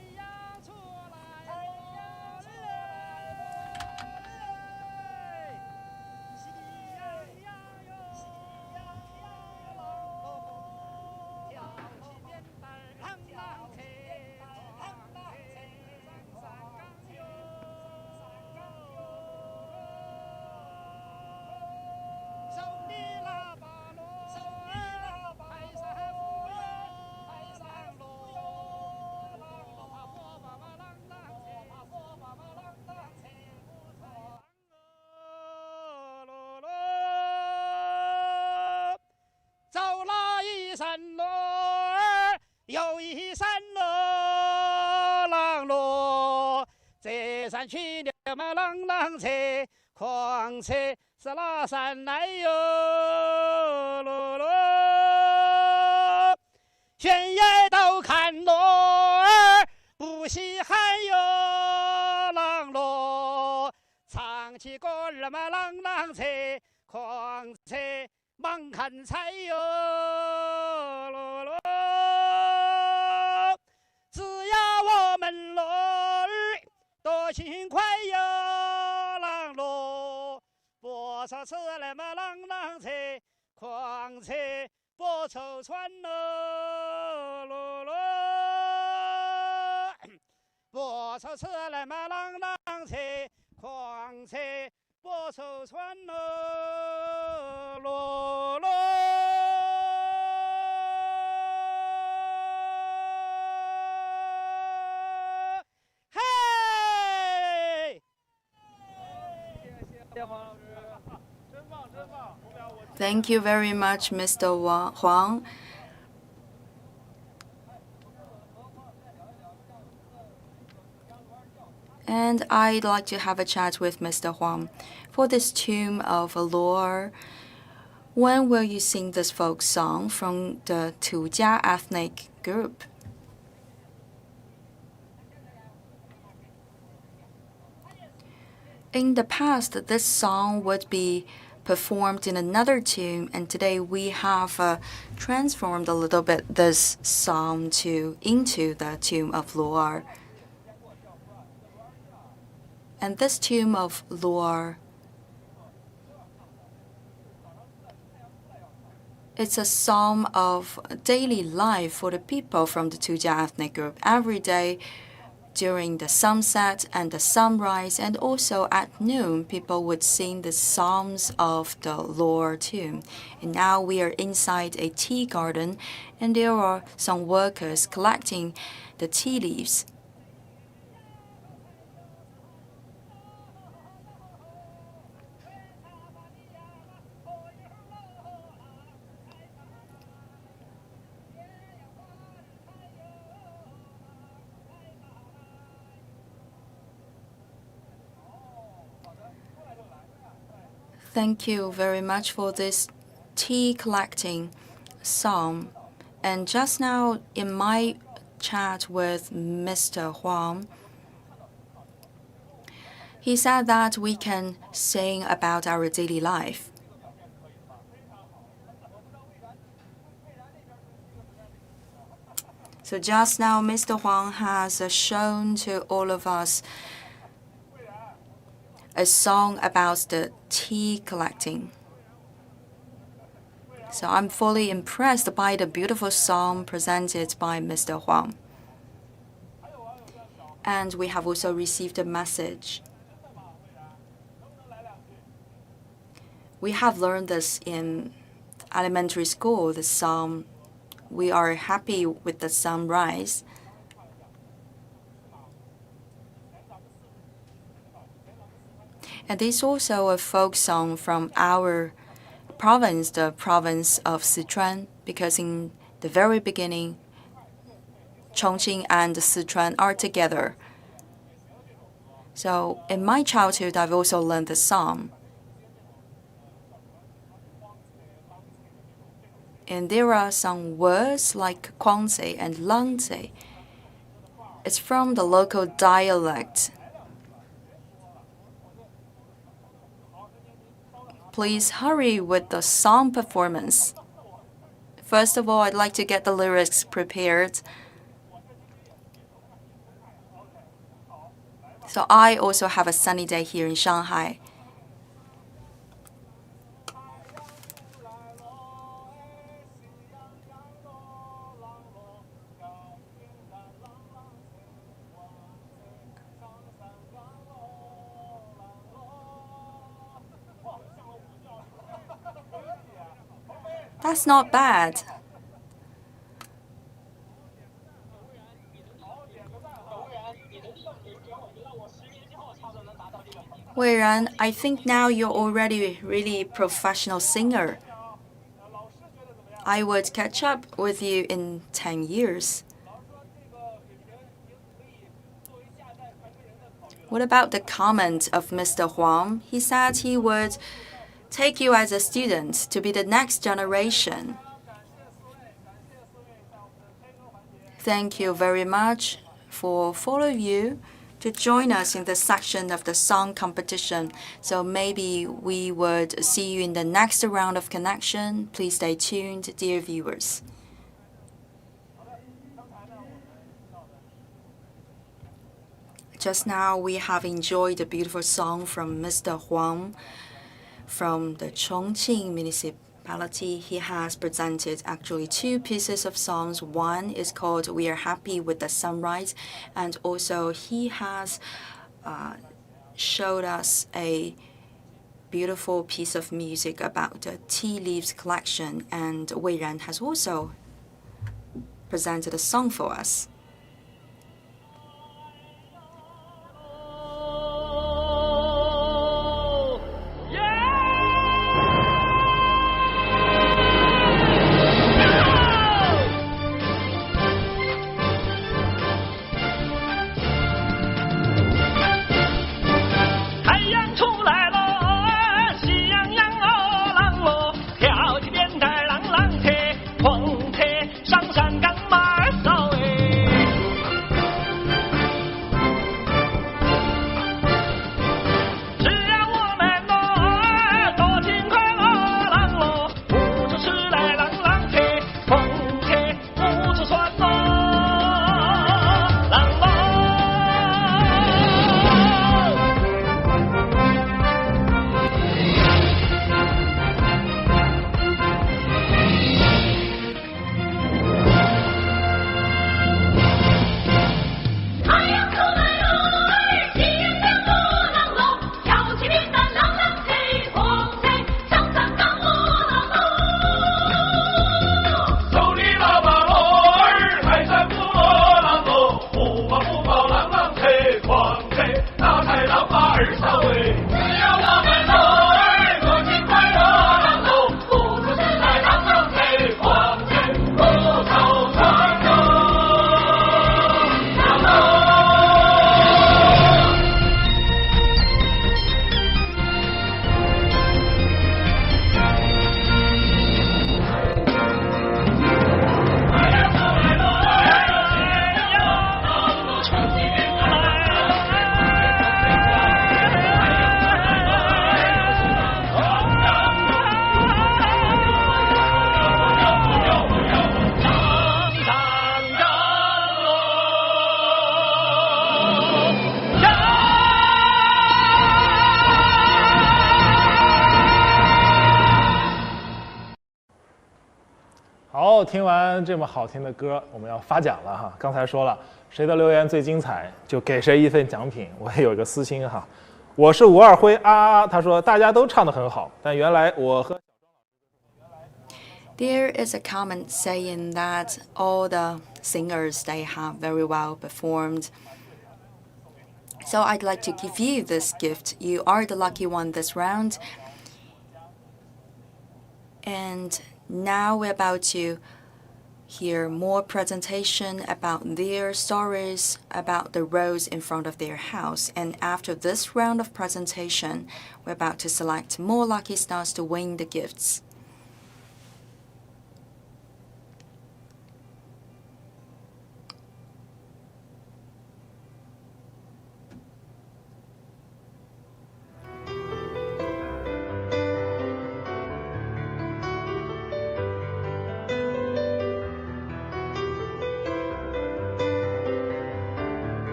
Thank you very much, Mr. Huang. And I'd like to have a chat with Mr. Huang. For this Tomb of Lore, when will you sing this folk song from the Tujia ethnic group? In the past, this song would be performed in another tomb, and today we have transformed a little bit this song into the Tomb of Lore. And this Tomb of Lore, it's a song of daily life for the people from the Tujia ethnic group. Every day, during the sunset and the sunrise, and also at noon, people would sing the songs of the Lore tomb. And now we are inside a tea garden, and there are some workers collecting the tea leaves. Thank you very much for this tea collecting song. And just now in my chat with Mr. Huang, he said that we can sing about our daily life. So just now, Mr. Huang has shown to all of us a song about the tea collecting. So I'm fully impressed by the beautiful song presented by Mr. Huang. And we have also received a message. We have learned this in elementary school, the song, "We are happy with the sunrise." And this is also a folk song from our province, the province of Sichuan, because in the very beginning, Chongqing and Sichuan are together. So in my childhood, I've also learned the song. And there are some words like Guangzi and Langzi. It's from the local dialect. Please hurry with the song performance. First of all, I'd like to get the lyrics prepared. So I also have a sunny day here in Shanghai. That's not bad. Wei Ran, I think now you're already really professional singer. I would catch up with you in 10 years. What about the comment of Mr. Huang? He said he would take you as a student to be the next generation. Thank you very much for all of you to join us in this section of the song competition. So maybe we would see you in the next round of connection. Please stay tuned, dear viewers. Just now we have enjoyed a beautiful song from Mr. Huang from the Chongqing municipality. He has presented actually two pieces of songs. One is called "We Are Happy with the Sunrise," and also he has showed us a beautiful piece of music about the tea leaves collection, and Wei Ran has also presented a song for us. 好，听完这么好听的歌，我们要发奖了哈。刚才说了，谁的留言最精彩，就给谁一份奖品。我也有一个私心哈，我是吴二辉啊，他说大家都唱得很好，但原来我和 There is a comment saying that all the singers, they have very well performed. So I'd like to give you this gift. You are the lucky one this round. And now we're about to hear more presentation about their stories, about the roads in front of their house. And after this round of presentation, we're about to select more lucky stars to win the gifts.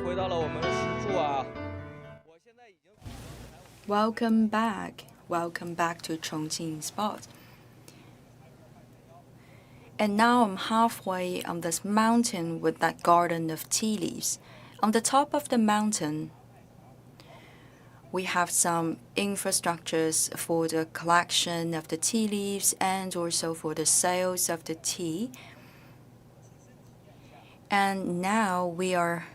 回到了我们的石柱啊。我现在已经。Welcome back. Welcome back to Chongqing Spot. And now I'm halfway on this mountain with that garden of tea leaves. On the top of the mountain, we have some infrastructures for the collection of the tea leaves and also for the sales of the tea. And now we are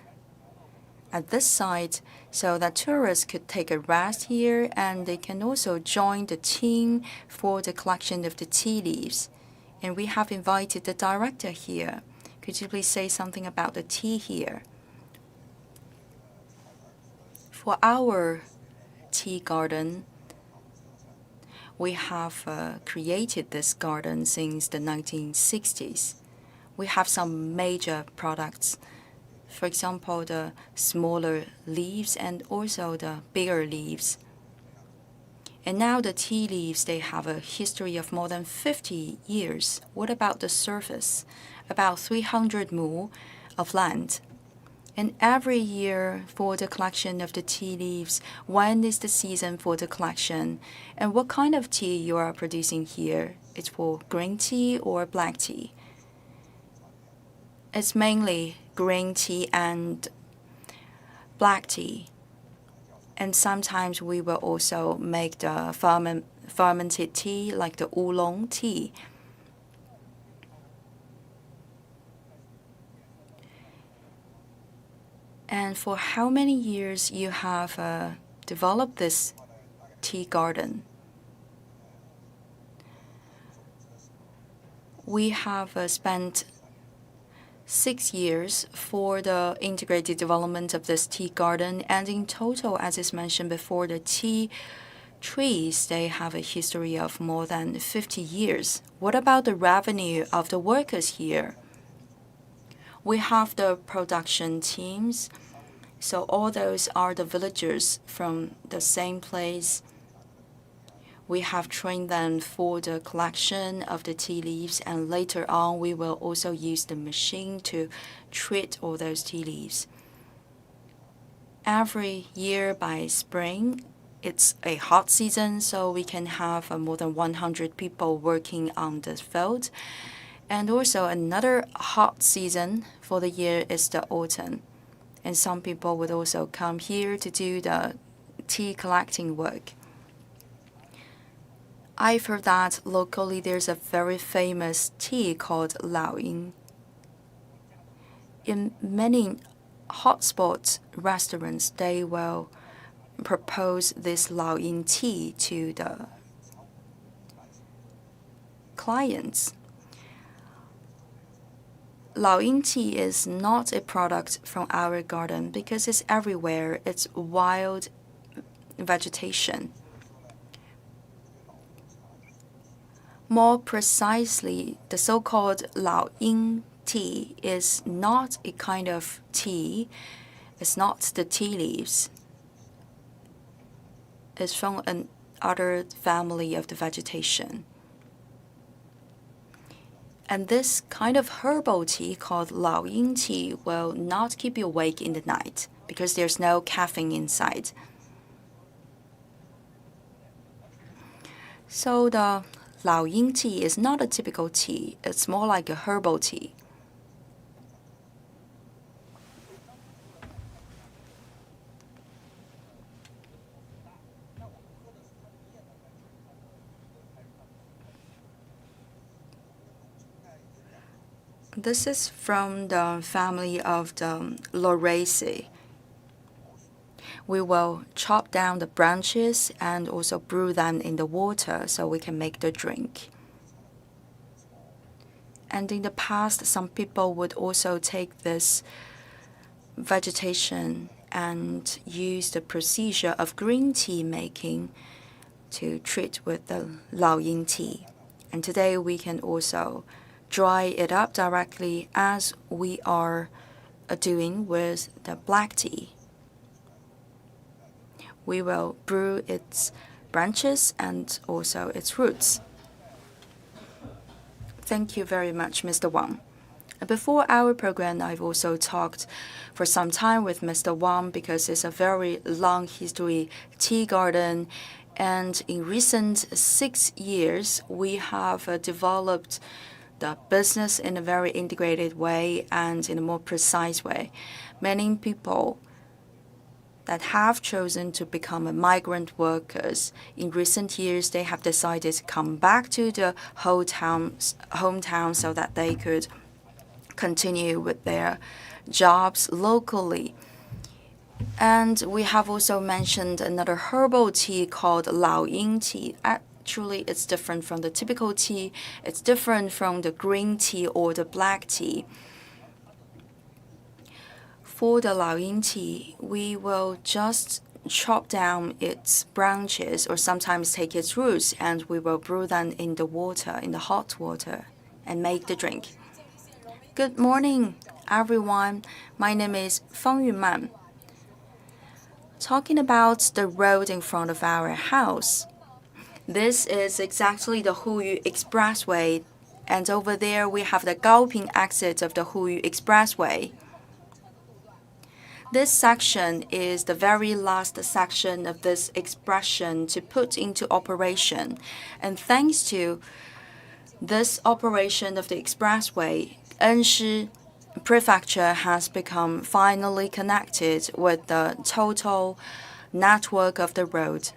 at this site so that tourists could take a rest here and they can also join the team for the collection of the tea leaves. And we have invited the director here. Could you please say something about the tea here? For our tea garden, we have created this garden since the 1960s. We have some major products. For example, the smaller leaves and also the bigger leaves. And now the tea leaves, they have a history of more than 50 years. What about the surface? About 300 mu of land. And every year for the collection of the tea leaves, when is the season for the collection? And what kind of tea you are producing here? It's for green tea or black tea? It's mainly green tea and black tea. And sometimes we will also make the fermented tea like the oolong tea. And for how many years you have developed this tea garden? We have spent 6 years for the integrated development of this tea garden, and in total, as is mentioned before, the tea trees, they have a history of more than 50 years. What about the revenue of the workers here? We have the production teams, so all those are the villagers from the same place. We have trained them for the collection of the tea leaves, and later on we will also use the machine to treat all those tea leaves. Every year by spring, it's a hot season, so we can have more than 100 people working on this field. And also another hot season for the year is the autumn. And some people would also come here to do the tea collecting work. I've heard that locally there's a very famous tea called Laoyin. In many hotspot restaurants, they will propose this Laoyin tea to the clients. Laoyin tea is not a product from our garden because it's everywhere. It's wild vegetation. More precisely, the so-called Laoyin tea is not a kind of tea. It's not the tea leaves. It's from another family of the vegetation. And this kind of herbal tea called Laoyin tea will not keep you awake in the night because there's no caffeine inside. So the Laoyin tea is not a typical tea. It's more like a herbal tea. This is from the family of the Lauraceae. We will chop down the branches and also brew them in the water so we can make the drink. And in the past, some people would also take this vegetation and use the procedure of green tea making to treat with the Laoyin tea. And today we can also dry it up directly as we are doing with the black tea. We will brew its branches and also its roots. Thank you very much, Mr. Wang. Before our program, I've also talked for some time with Mr. Wang because it's a very long history tea garden. And in recent 6 years, we have developed the business in a very integrated way and in a more precise way. Many people that have chosen to become migrant workers in recent years, they have decided to come back to the hometown so that they could continue with their jobs locally. And we have also mentioned another herbal tea called Laoying tea. Actually, it's different from the typical tea. It's different from the green tea or the black tea. For the Laoying tea, we will just chop down its branches or sometimes take its roots, and we will brew them in the water, in the hot water, and make the drink. Good morning, everyone. My name is Fang Yuman. Talking about the road in front of our house. This is exactly the Hu Yu Expressway, and over there we have the Gaoping exit of the Hu Yu Expressway. This section is the very last section of this expression to put into operation, and thanks to this operation of the expressway, Enshi Prefecture has become finally connected with the total network of the road.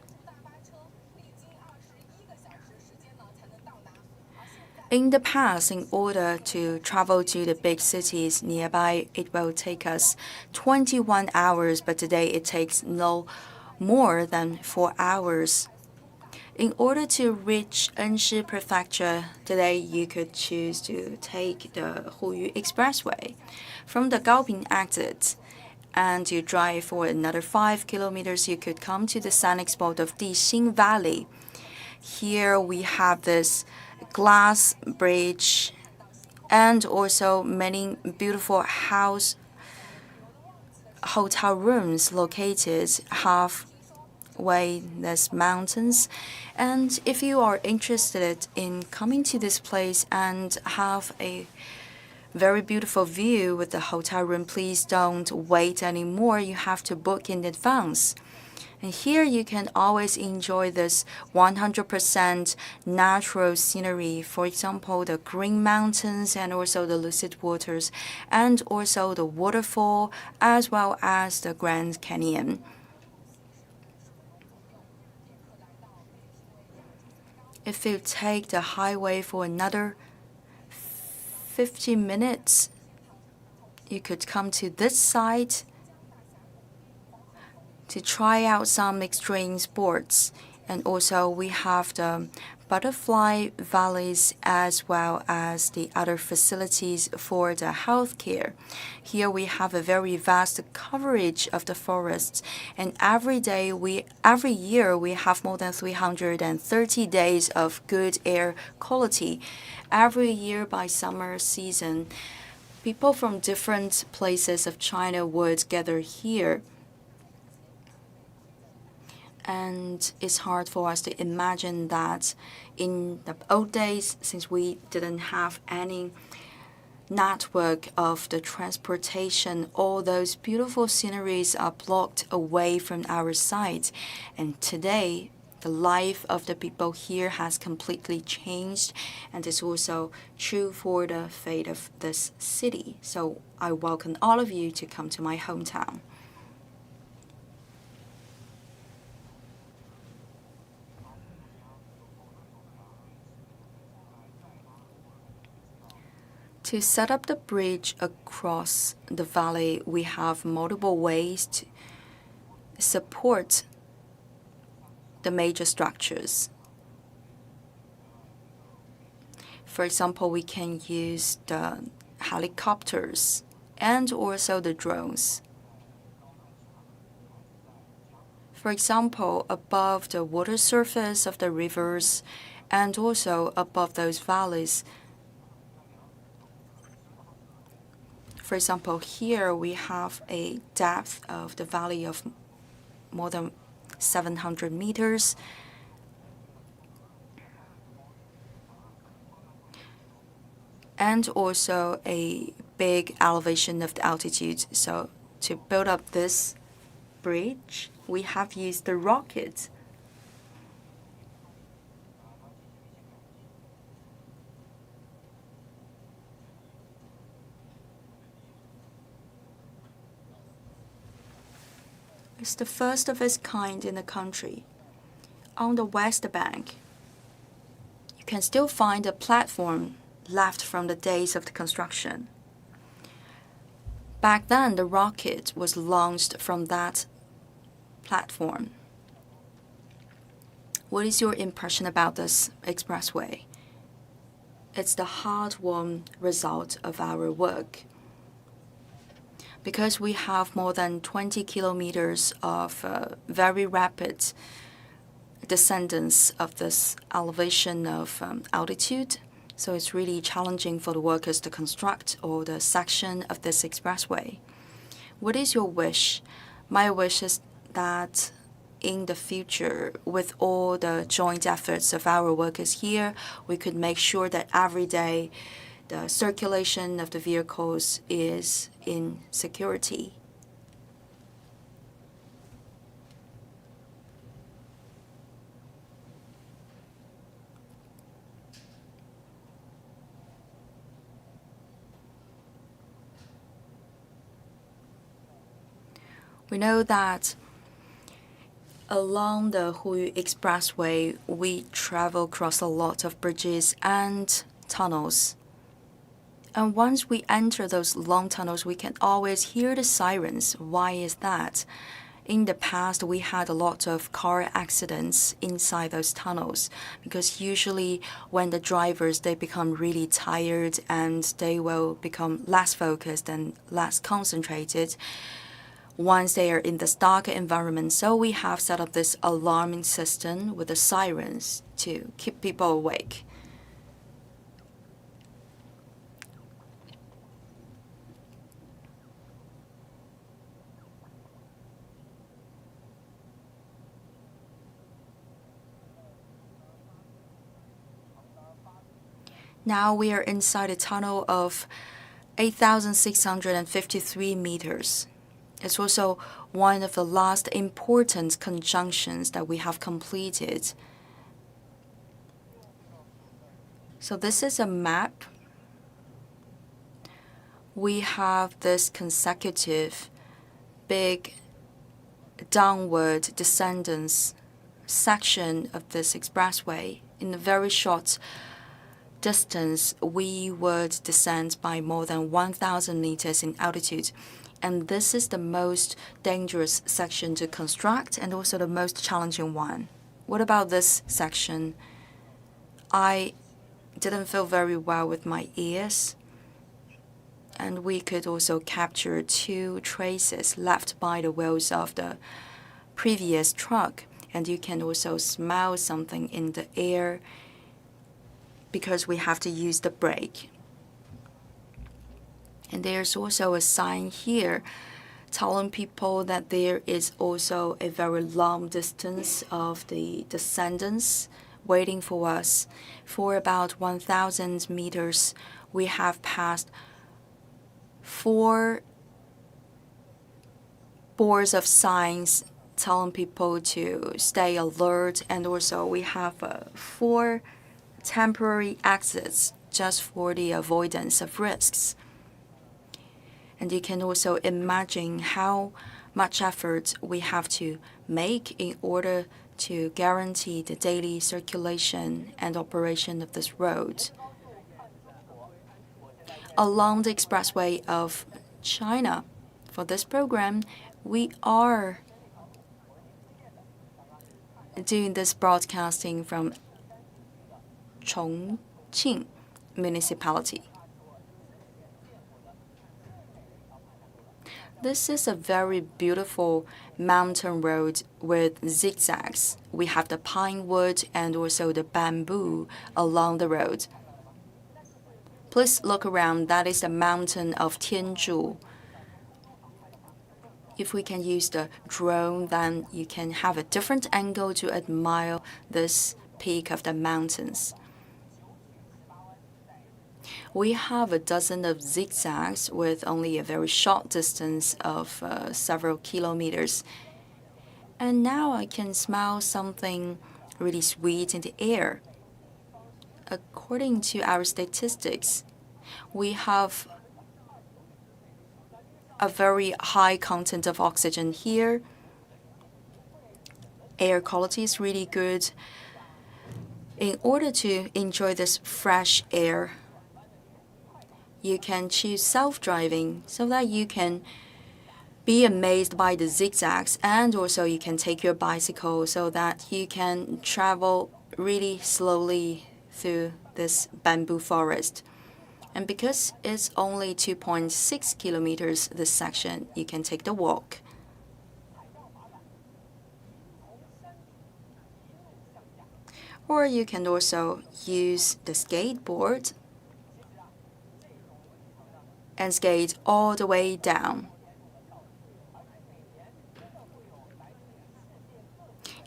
In the past, in order to travel to the big cities nearby, it will take us 21 hours, but today it takes no more than 4 hours. In order to reach Enshi Prefecture, today you could choose to take the Hu Yu Expressway from the Gaoping exit, and you drive for another 5 kilometers. You could come to the scenic spot of Dixing Valley. Here we have this glass bridge and also many beautiful hotel rooms located halfway these mountains. And if you are interested in coming to this place and have a very beautiful view with the hotel room, please don't wait anymore. You have to book in advance. And here you can always enjoy this 100% natural scenery. For example, the green mountains and also the lucid waters and also the waterfall as well as the Grand Canyon. If you take the highway for another 50 minutes, you could come to this side to try out some extreme sports. And also we have the butterfly valleys as well as the other facilities for the healthcare. Here we have a very vast coverage of the forests, and every year we have more than 330 days of good air quality. Every year by summer season, people from different places of China would gather here. And it's hard for us to imagine that in the old days, since we didn't have any network of the transportation, all those beautiful sceneries are blocked away from our sight. And today, the life of the people here has completely changed, and it's also true for the fate of this city. So I welcome all of you to come to my hometown. To set up the bridge across the valley, we have multiple ways to support the major structures. For example, we can use the helicopters and also the drones. For example, above the water surface of the rivers and also above those valleys. For example, here we have a depth of the valley of more than 700 meters. and also a big elevation of the altitude. So to build up this bridge, we have used the rocket. It's the first of its kind in the country. On the west bank, you can still find a platform left from the days of the construction. Back then, the rocket was launched from that platform. What is your impression about this expressway? It's the heartwarming result of our work. Because we have more than 20 kilometers of very rapid descendance of this elevation of altitude, so it's really challenging for the workers to construct all the section of this expressway. What is your wish? My wish is that in the future, with all the joint efforts of our workers here, we could make sure that every day the circulation of the vehicles is in security. We know that along the Hu Yu Expressway, we travel across a lot of bridges and tunnels. And once we enter those long tunnels, we can always hear the sirens. Why is that? In the past, we had a lot of car accidents inside those tunnels because usually when the drivers, they become really tired and they will become less focused and less concentrated once they are in this darker environment. So we have set up this alarming system with the sirens to keep people awake. Now we are inside a tunnel of 8,653 meters. It's also one of the last important conjunctions that we have completed. So this is a map. We have this consecutive big downward descendance section of this expressway. In a very short distance, we would descend by more than 1,000 meters in altitude. And this is the most dangerous section to construct and also the most challenging one. What about this section? I didn't feel very well with my ears. And we could also capture 2 traces left by the wheels of the previous truck. And you can also smell something in the air because we have to use the brake. And there's also a sign here telling people that there is also a very long distance of the descendants waiting for us. For about 1,000 meters, we have passed 4 boards of signs telling people to stay alert, and also we have 4 temporary exits just for the avoidance of risks. And you can also imagine how much effort we have to make in order to guarantee the daily circulation and operation of this road. Along the expressway of China, for this program, we are doing this broadcasting from Chongqing municipality. This is a very beautiful mountain road with zigzags. We have the pine wood and also the bamboo along the road. Please look around. That is the mountain of Tianzhu. If we can use the drone, then you can have a different angle to admire this peak of the mountains. We have a dozen of zigzags with only a very short distance of several kilometers. And now I can smell something really sweet in the air. According to our statistics, we have a very high content of oxygen here. Air quality is really good. In order to enjoy this fresh air, you can choose self-driving so that you can be amazed by the zigzags, and also you can take your bicycle so that you can travel really slowly through this bamboo forest. And because it's only 2.6 kilometers, this section, you can take the walk. Or you can also use the skateboard and skate all the way down.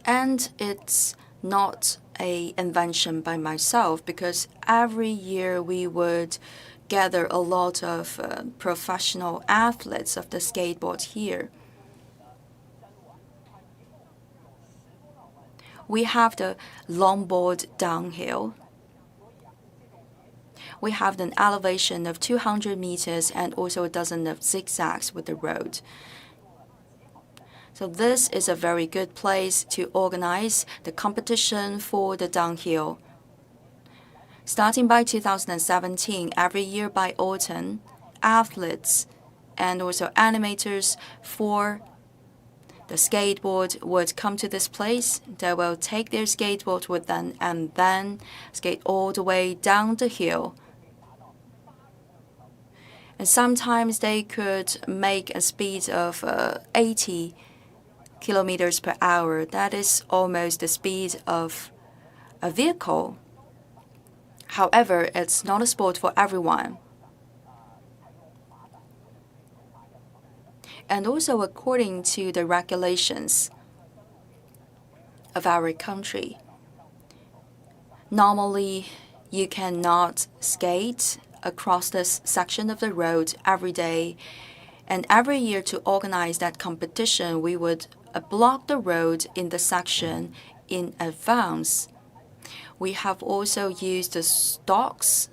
And it's not an invention by myself, because every year we would gather a lot of professional athletes of the skateboard here. We have the longboard downhill. We have an elevation of 200 meters and also a dozen of zigzags with the road. So this is a very good place to organize the competition for the downhill. Starting by 2017, every year by autumn, athletes and also animators for the skateboard would come to this place. They will take their skateboard with them and then skate all the way down the hill. And sometimes they could make a speed of 80 kilometers per hour. That is almost the speed of a vehicle. However, it's not a sport for everyone. And also according to the regulations of our country, normally you cannot skate across this section of the road every day. And every year to organize that competition, we would block the road in the section in advance. We have also used the stalks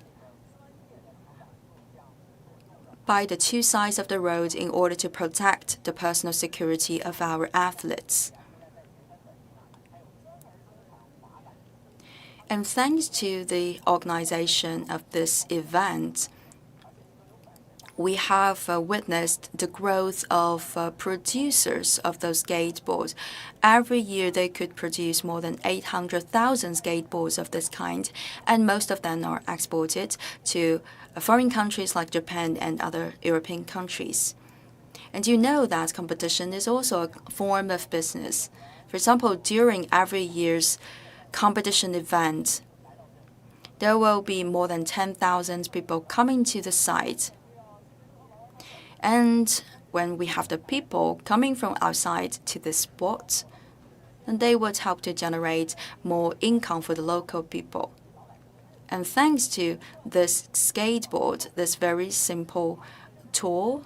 by the two sides of the road in order to protect the personal security of our athletes. And thanks to the organization of this event, we have witnessed the growth of producers of those skateboards. Every year they could produce more than 800,000 skateboards of this kind, and most of them are exported to foreign countries like Japan and other European countries. And you know that competition is also a form of business. For example, during every year's competition event, there will be more than 10,000 people coming to the site. And when we have the people coming from outside to this spot, then they would help to generate more income for the local people. And thanks to this skateboard, this very simple tool,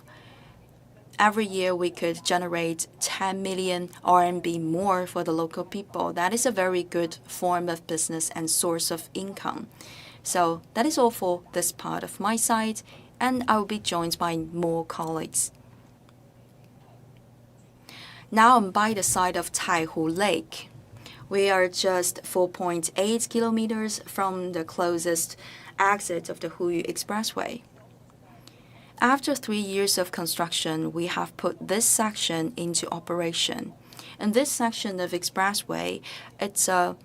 every year we could generate 10 million RMB more for the local people. That is a very good form of business and source of income. So that is all for this part of my side, and I will be joined by more colleagues. Now I'm by the side of Taihu Lake. We are just 4.8 kilometers from the closest exit of the Hu Yu Expressway. After 3 years of construction, we have put this section into operation. And this section of expressway, it's a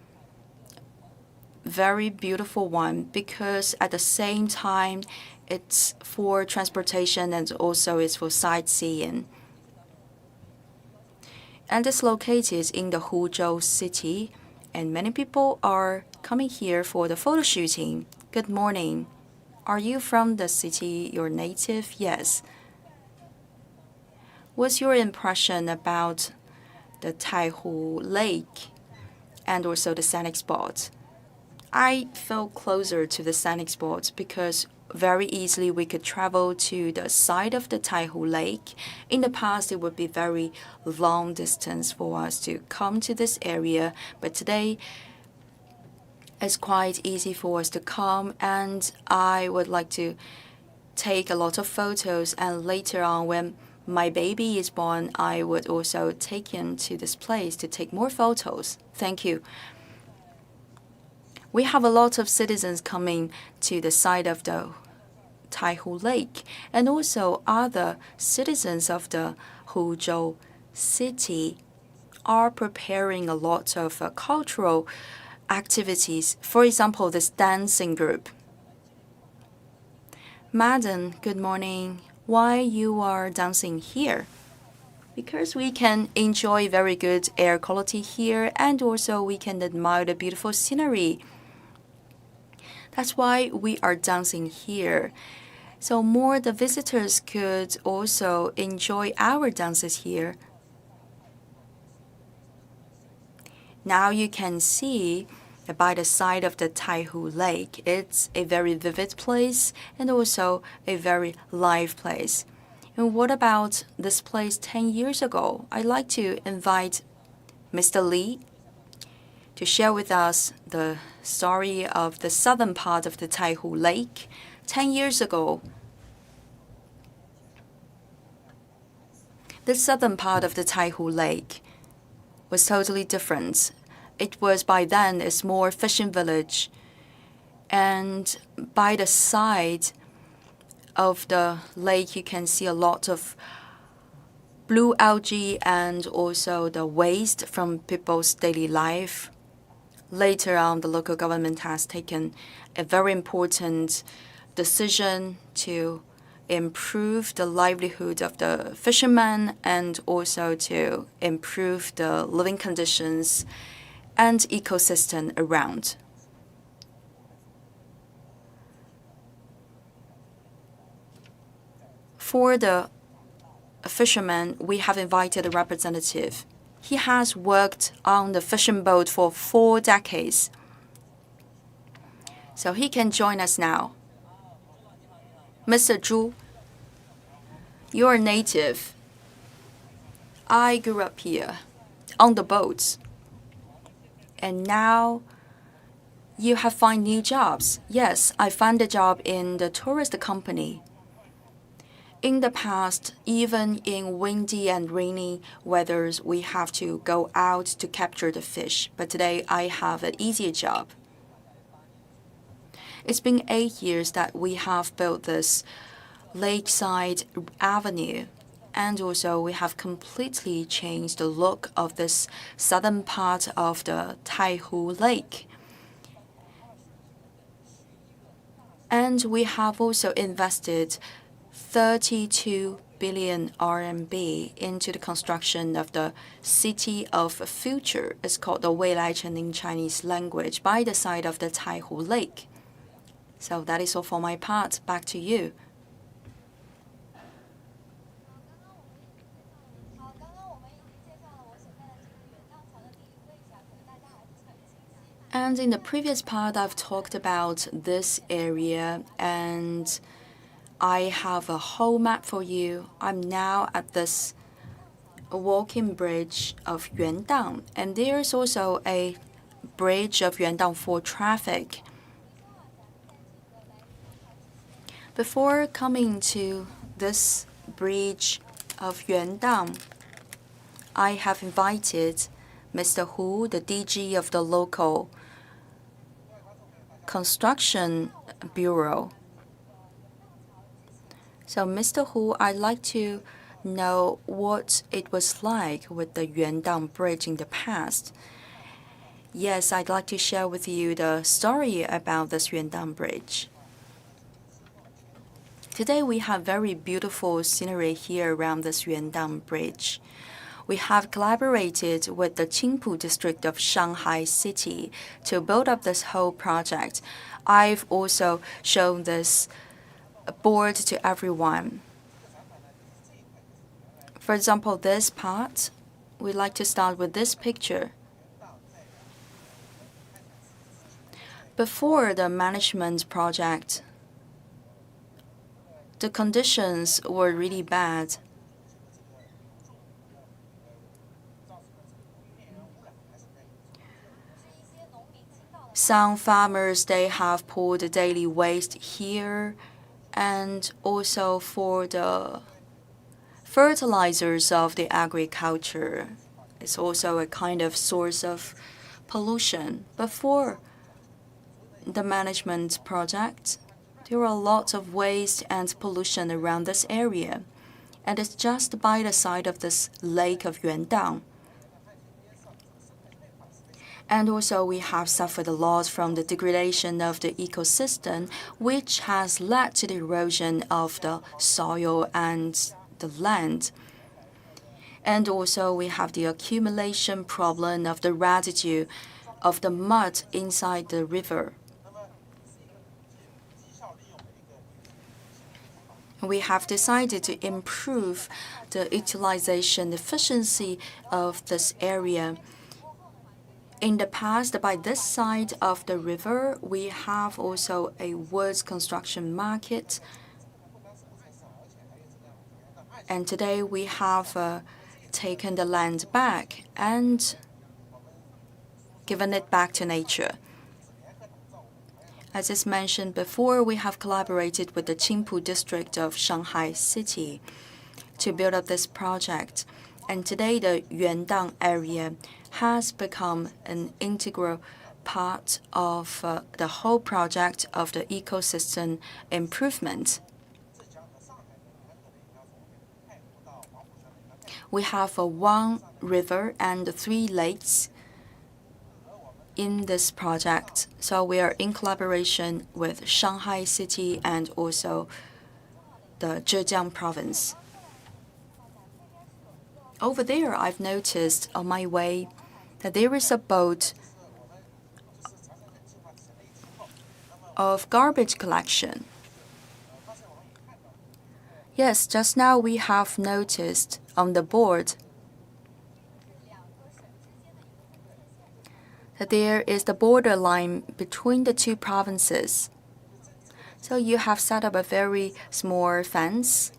very beautiful one because at the same time, it's for transportation and also it's for sightseeing. And it's located in the Huzhou city, and many people are coming here for the photo shooting. Good morning. Are you from the city, your native? Yes. What's your impression about the Taihu Lake and also the scenic spot? I felt closer to the scenic spot because very easily we could travel to the side of the Taihu Lake. In the past, it would be very long distance for us to come to this area, but today it's quite easy for us to come, and I would like to take a lot of photos, and later on when my baby is born, I would also take him to this place to take more photos. Thank you. We have a lot of citizens coming to the side of the Taihu Lake, and also other citizens of the Huzhou City are preparing a lot of cultural activities. For example, this dancing group. Madam, good morning. Why you are dancing here? Because we can enjoy very good air quality here, and also we can admire the beautiful scenery. That's why we are dancing here. So more the visitors could also enjoy our dances here. Now you can see by the side of the Taihu Lake, it's a very vivid place and also a very live place. And what about this place 10 years ago? I'd like to invite Mr. Li to share with us the story of the southern part of the Taihu Lake 10 years ago. The southern part of the Taihu Lake was totally different. It was by then a small fishing village, and by the side of the lake you can see a lot of blue algae and also the waste from people's daily life. Later on, the local government has taken a very important decision to improve the livelihood of the fishermen and also to improve the living conditions and ecosystem around. For the fishermen, we have invited a representative. He has worked on the fishing boat for 4 decades. So he can join us now. Mr. Zhu, you're a native. I grew up here on the boats. And now you have found new jobs. Yes, I found a job in the tourist company. In the past, even in windy and rainy weathers, we have to go out to capture the fish. But today, I have an easier job. It's been 8 years that we have built this lakeside avenue. And also, we have completely changed the look of this southern part of the Taihu Lake. And we have also invested 32 billion RMB into the construction of the City of Future. It's called the Weilaichen in Chinese language, by the side of the Taihu Lake. So that is all for my part. Back to you. And in the previous part, I've talked about this area, and I have a whole map for you. I'm now at this walking bridge of Yuandang, and there's also a bridge of Yuandang for traffic. Before coming to this bridge of Yuandang, I have invited Mr. Hu, the DG of the local construction bureau. So, Mr. Hu, I'd like to know what it was like with the Yuandang Bridge in the past. Yes, I'd like to share with you the story about this Yuandang Bridge. Today, we have very beautiful scenery here around this Yuandang Bridge. We have collaborated with the Qingpu district of Shanghai City to build up this whole project. I've also shown this board to everyone. For example, this part, we'd like to start with this picture. Before the management project, the conditions were really bad. Some farmers, they have poured the daily waste here, and also for the fertilizers of the agriculture. It's also a kind of source of pollution. Before the management project, there were lots of waste and pollution around this area, and it's just by the side of this lake of Yuandang. And also we have suffered a lot from the degradation of the ecosystem, which has led to the erosion of the soil and the land. And also we have the accumulation problem of the residue of the mud inside the river. We have decided to improve the utilization efficiency of this area. In the past, by this side of the river, we have also a wood construction market. And today we have taken the land back and given it back to nature. As is mentioned before, we have collaborated with the Qingpu district of Shanghai City to build up this project. And today the Yuandang area has become an integral part of the whole project of the ecosystem improvement. We have one river and 3 lakes in this project. So we are in collaboration with Shanghai City and also the Zhejiang Province. Over there, I've noticed on my way that there is a boat of garbage collection. Yes, just now we have noticed on the board that there is the borderline between the 2 provinces. So you have set up a very small fence.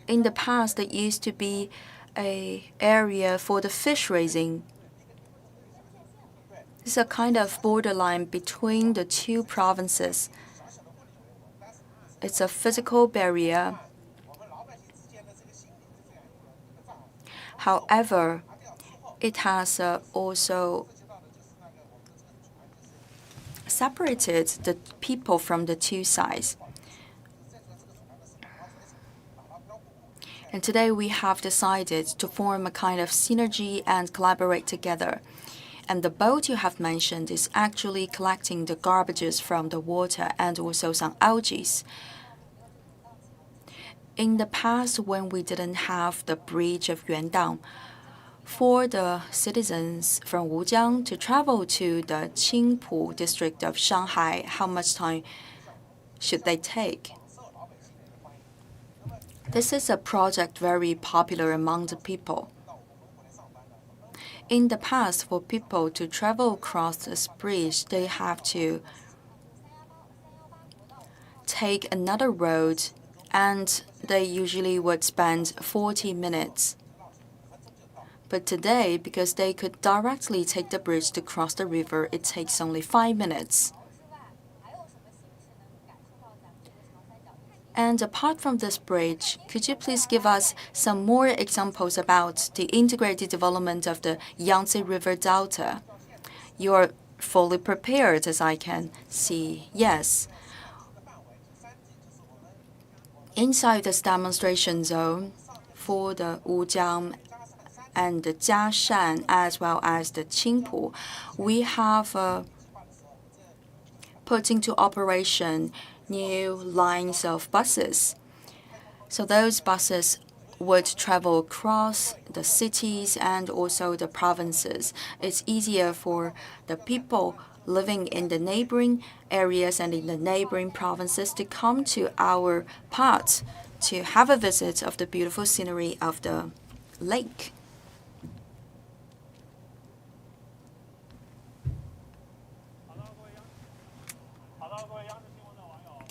In the past, there used to be an area for the fish raising. It's a kind of borderline between the 2 provinces. It's a physical barrier. However, it has also separated the people from the 2 sides. And today we have decided to form a kind of synergy and collaborate together. And the boat you have mentioned is actually collecting the garbages from the water and also some algae. In the past, when we didn't have the bridge of Yuandang, for the citizens from Wujiang to travel to the Qingpu district of Shanghai, how much time should they take? This is a project very popular among the people. In the past, for people to travel across this bridge, they have to take another road, and they usually would spend 40 minutes. But today, because they could directly take the bridge to cross the river, it takes only 5 minutes. And apart from this bridge, could you please give us some more examples about the integrated development of the Yangtze River Delta? You are fully prepared, as I can see. Yes. Inside this demonstration zone for the Wujiang and the Jiashan, as well as the Qingpu, we have put into operation new lines of buses. So those buses would travel across the cities and also the provinces. It's easier for the people living in the neighboring areas and in the neighboring provinces to come to our part to have a visit of the beautiful scenery of the lake.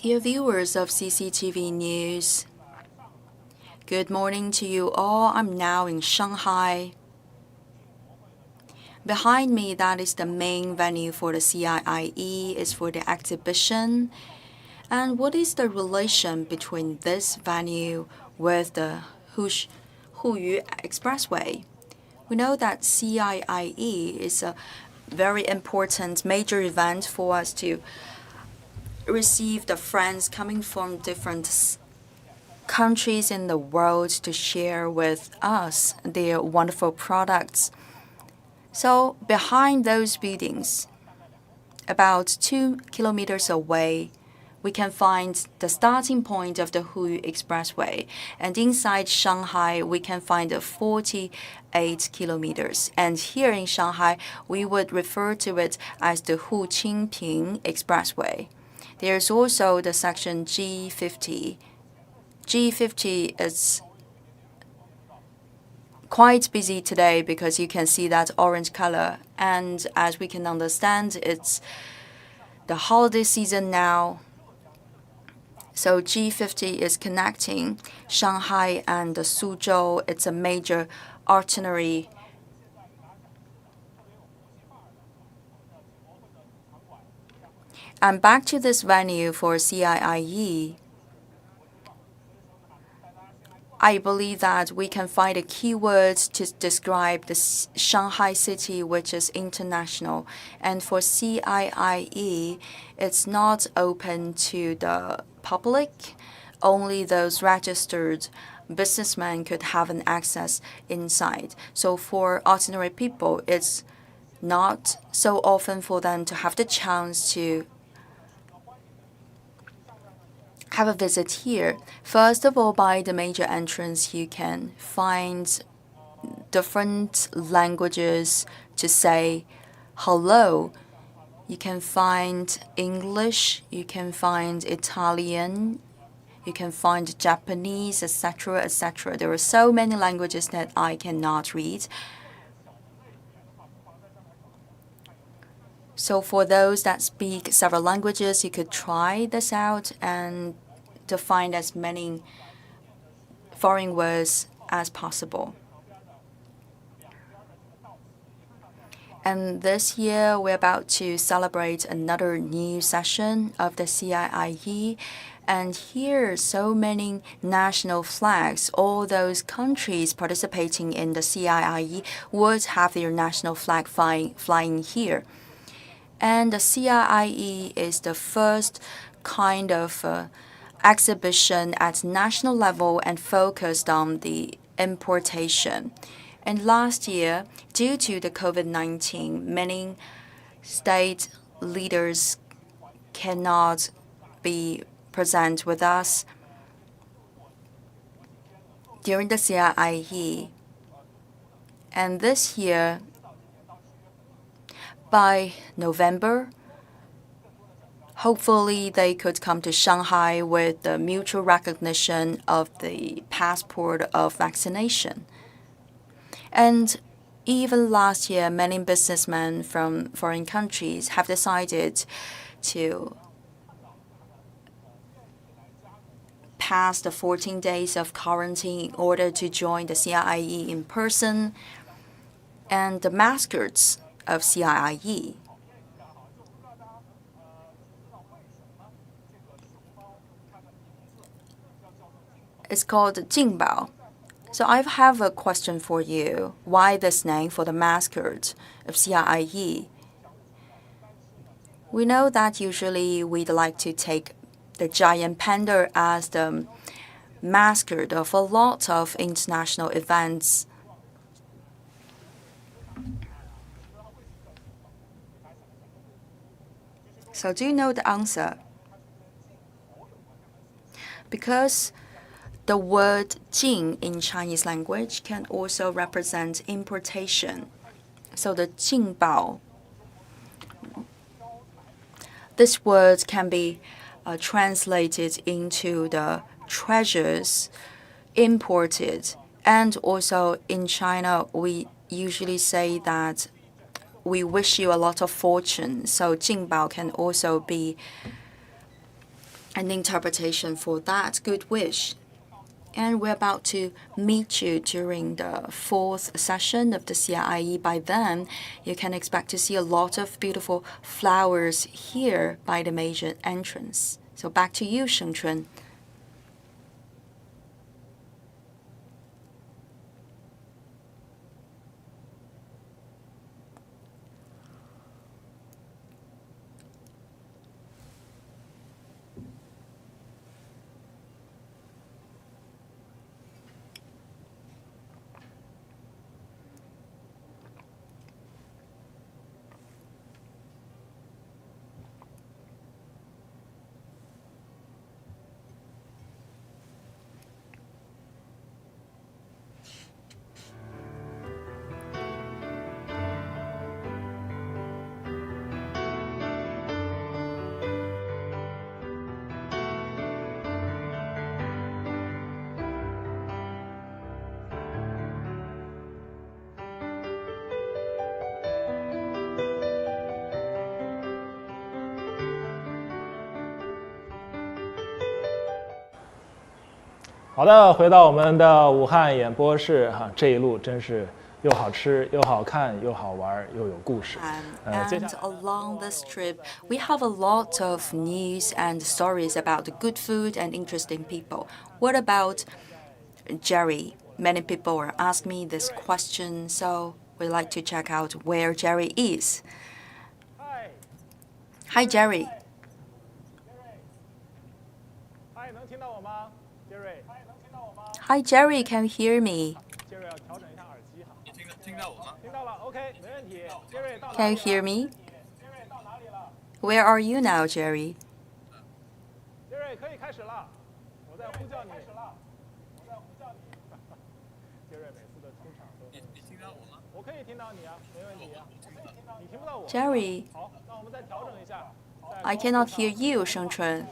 Dear viewers of CCTV News, good morning to you all. I'm now in Shanghai. Behind me, that is the main venue for the CIIE, is for the exhibition. And what is the relation between this venue with the Hu Yu Expressway? We know that CIIE is a very important major event for us to receive the friends coming from different countries in the world to share with us their wonderful products. So behind those buildings, about 2 kilometers away, we can find the starting point of the Hu Yu Expressway. And inside Shanghai, we can find 48 kilometers. And here in Shanghai, we would refer to it as the Hu-Qinjang Expressway. There's also the section G50. G50 is quite busy today because you can see that orange color. And as we can understand, it's the holiday season now. So G50 is connecting Shanghai and Suzhou. It's a major artery. And back to this venue for CIIE, I believe that we can find the keywords to describe the Shanghai city, which is international. And for CIIE, it's not open to the public. Only those registered businessmen could have an access inside. So for ordinary people, it's not so often for them to have the chance to have a visit here. First of all, by the major entrance, you can find different languages to say hello. You can find English, you can find Italian, you can find Japanese, etc., etc. There are so many languages that I cannot read. So for those that speak several languages, you could try this out and to find as many foreign words as possible. And this year, we're about to celebrate another new session of the CIIE. And here, so many national flags. All those countries participating in the CIIE would have their national flag flying here. And the CIIE is the first kind of exhibition at national level and focused on the importation. And last year, due to the COVID-19, many state leaders cannot be present with us during the CIIE. And this year, by November, hopefully they could come to Shanghai with the mutual recognition of the passport of vaccination. And even last year, many businessmen from foreign countries have decided to pass the 14 days of quarantine in order to join the CIIE in person. And the mascots of CIIE is called Jingbao. So I have a question for you. Why this name for the mascot of CIIE? We know that usually we'd like to take the giant panda as the mascot of a lot of international events. So do you know the answer? Because the word "jing" in Chinese language can also represent importation. So the "jingbao," this word can be translated into the treasures imported. And also in China, we usually say that we wish you a lot of fortune. So Jingbao can also be an interpretation for that good wish. And we're about to meet you during the 4th session of the CIE. By then, you can expect to see a lot of beautiful flowers here by the major entrance. So back to you, Shengchun.好的，回到我们的武汉演播室哈，这一路真是又好吃又好看又好玩又有故事。And along this trip, we have a lot of news and stories about the good food and interesting people. What about Jerry? Many people are asking me this question, so we'd like to check out where Jerry is. Hi, Jerry. Hi, Jerry. Can you hear me? Can you hear me? Where are you now, Jerry? Jerry, I cannot hear you, Shengchun.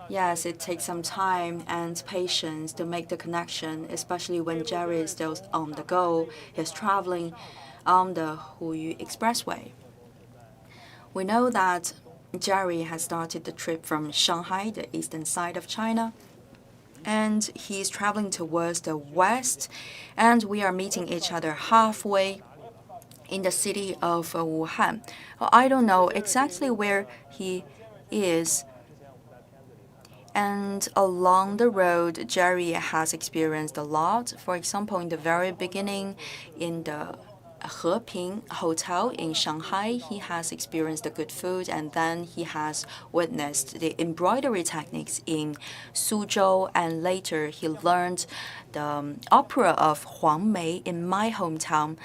Yes, it takes some time and patience to make the connection, especially when Jerry is still on the go. He's traveling on the Hu Yu Expressway. We know that Jerry has started the trip from Shanghai, the eastern side of China, and he's traveling towards the west, and we are meeting each other halfway in the city of Wuhan. I don't know exactly where he is. And along the road, Jerry has experienced a lot. For example, in the very beginning, in the Heping Hotel in Shanghai, he has experienced the good food, and then he has witnessed the embroidery techniques in Suzhou, and later he learned the opera of Huang Mei in my hometown,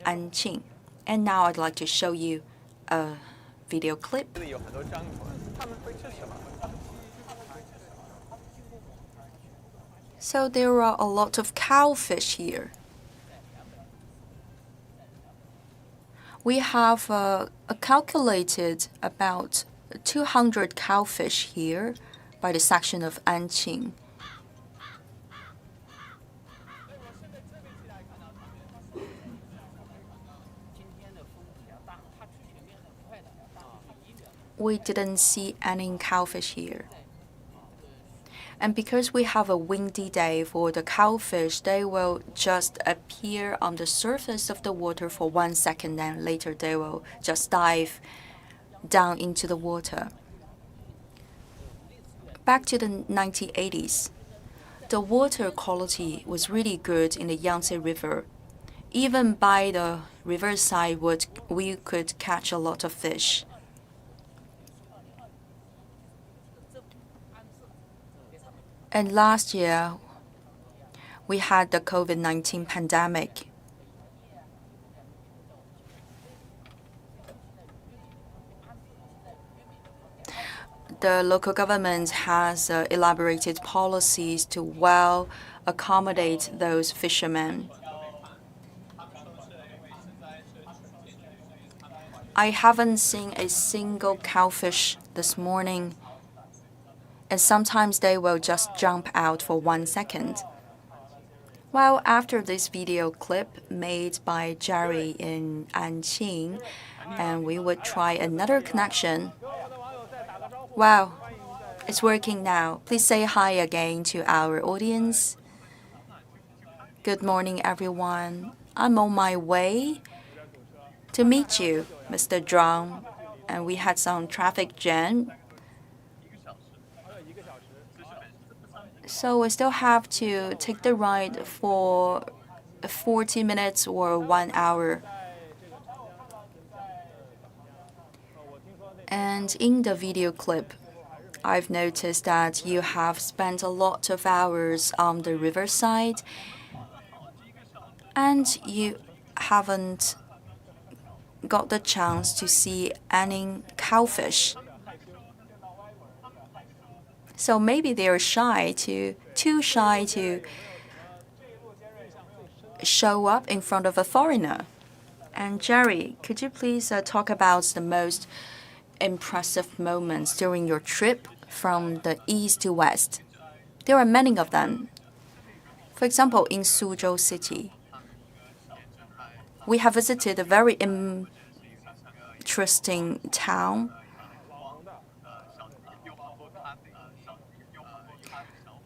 Anqing. And now I'd like to show you a video clip. So there are a lot of cowfish here. We have calculated about 200 cowfish here by the section of Anqing. We didn't see any cowfish here. And because we have a windy day for the cowfish, they will just appear on the surface of the water for 1 second, and later they will just dive down into the water. Back to the 1980s, the water quality was really good in the Yangtze River. Even by the riverside, we could catch a lot of fish. And last year, we had the COVID-19 pandemic. The local government has elaborated policies to well accommodate those fishermen. I haven't seen a single cowfish this morning, and sometimes they will just jump out for 1 second. Well, after this video clip made by Jerry in Anqing, and we would try another connection Wow, it's working now. Please say hi again to our audience. Good morning, everyone. I'm on my way to meet you, Mr. Zhang, and we had some traffic jam. So we still have to take the ride for 40 minutes or 1 hour. And in the video clip, I've noticed that you have spent a lot of hours on the riverside and you haven't got the chance to see any cowfish. So maybe they're too shy to show up in front of a foreigner. And Jerry, could you please talk about the most impressive moments during your trip from the east to west? There are many of them. For example, in Suzhou City, we have visited a very interesting town.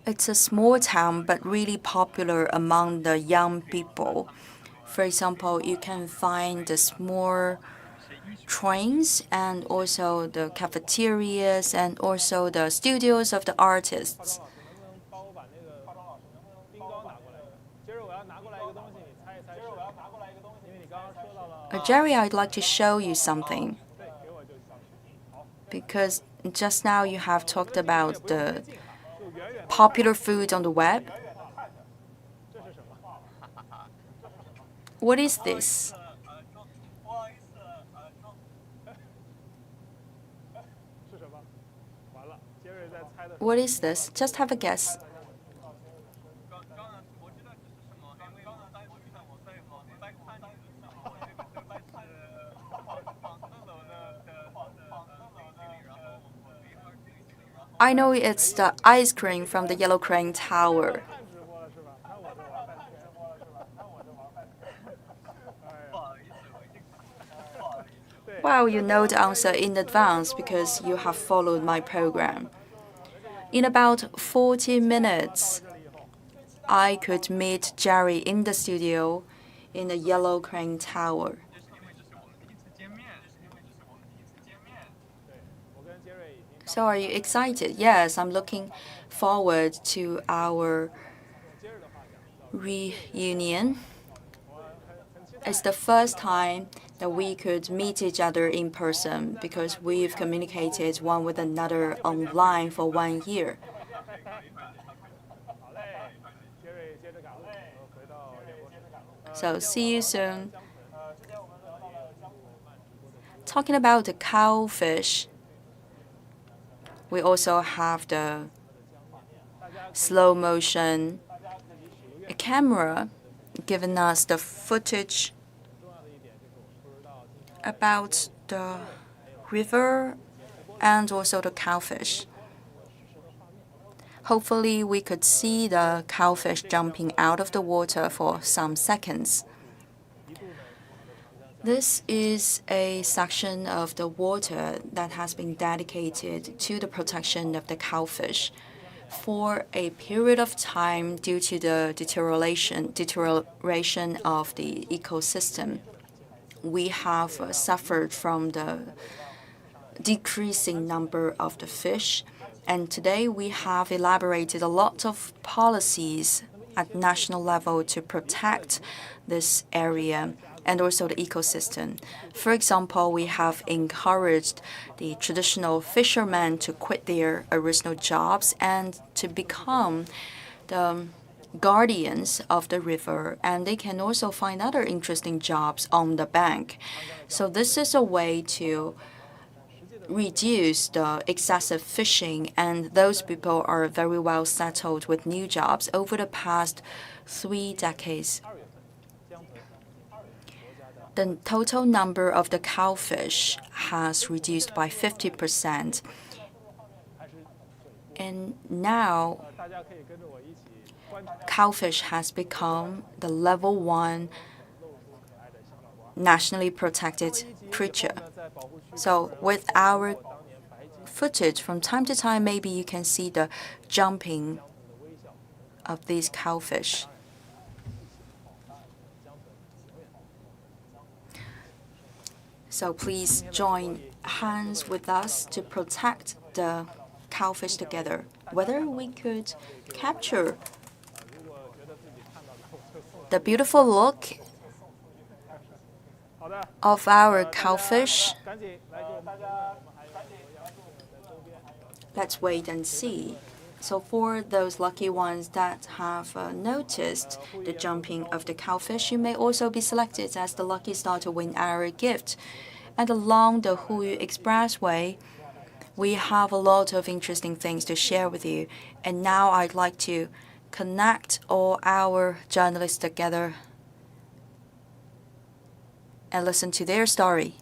It's a small town, but really popular among the young people. For example, you can find the small trains and also the cafeterias and also the studios of the artists. Jerry, I'd like to show you something. Because just now you have talked about the popular food on the web. What is this? What is this? Just have a guess. I know it's the ice cream from the Yellow CraneTower. Wow, you know the answer in advance because you have followed my program. In about 40 minutes, I could meet Jerry in the studio in the Yellow CraneTower. So are you excited? Yes, I'm looking forward to our reunion. It's the first time that we could meet each other in person because we've communicated one with another online for 1 year. So see you soon. Talking about the cowfish, we also have the slow motion camera giving us the footage about the river and also the cowfish. Hopefully, we could see the cowfish jumping out of the water for some seconds. This is a section of the water that has been dedicated to the protection of the cowfish. For a period of time due to the deterioration of the ecosystem, we have suffered from the decreasing number of the fish. And today we have elaborated a lot of policies at national level to protect this area and also the ecosystem. For example, we have encouraged the traditional fishermen to quit their original jobs and to become the guardians of the river, and they can also find other interesting jobs on the bank. So this is a way to reduce the excessive fishing, and those people are very well settled with new jobs over the past 3 decades. The total number of the cowfish has reduced by 50%. And now, cowfish has become the level 1 nationally protected creature. So with our footage. From time to time, maybe you can see the jumping of these cowfish. So please join hands with us to protect the cowfish together. Whether we could capture the beautiful look of our cowfish, let's wait and see. So for those lucky ones that have noticed the jumping of the cowfish, you may also be selected as the lucky star to win our gift. And along the Hu Yu Expressway, we have a lot of interesting things to share with you. And now I'd like to connect all our journalists together and listen to their story.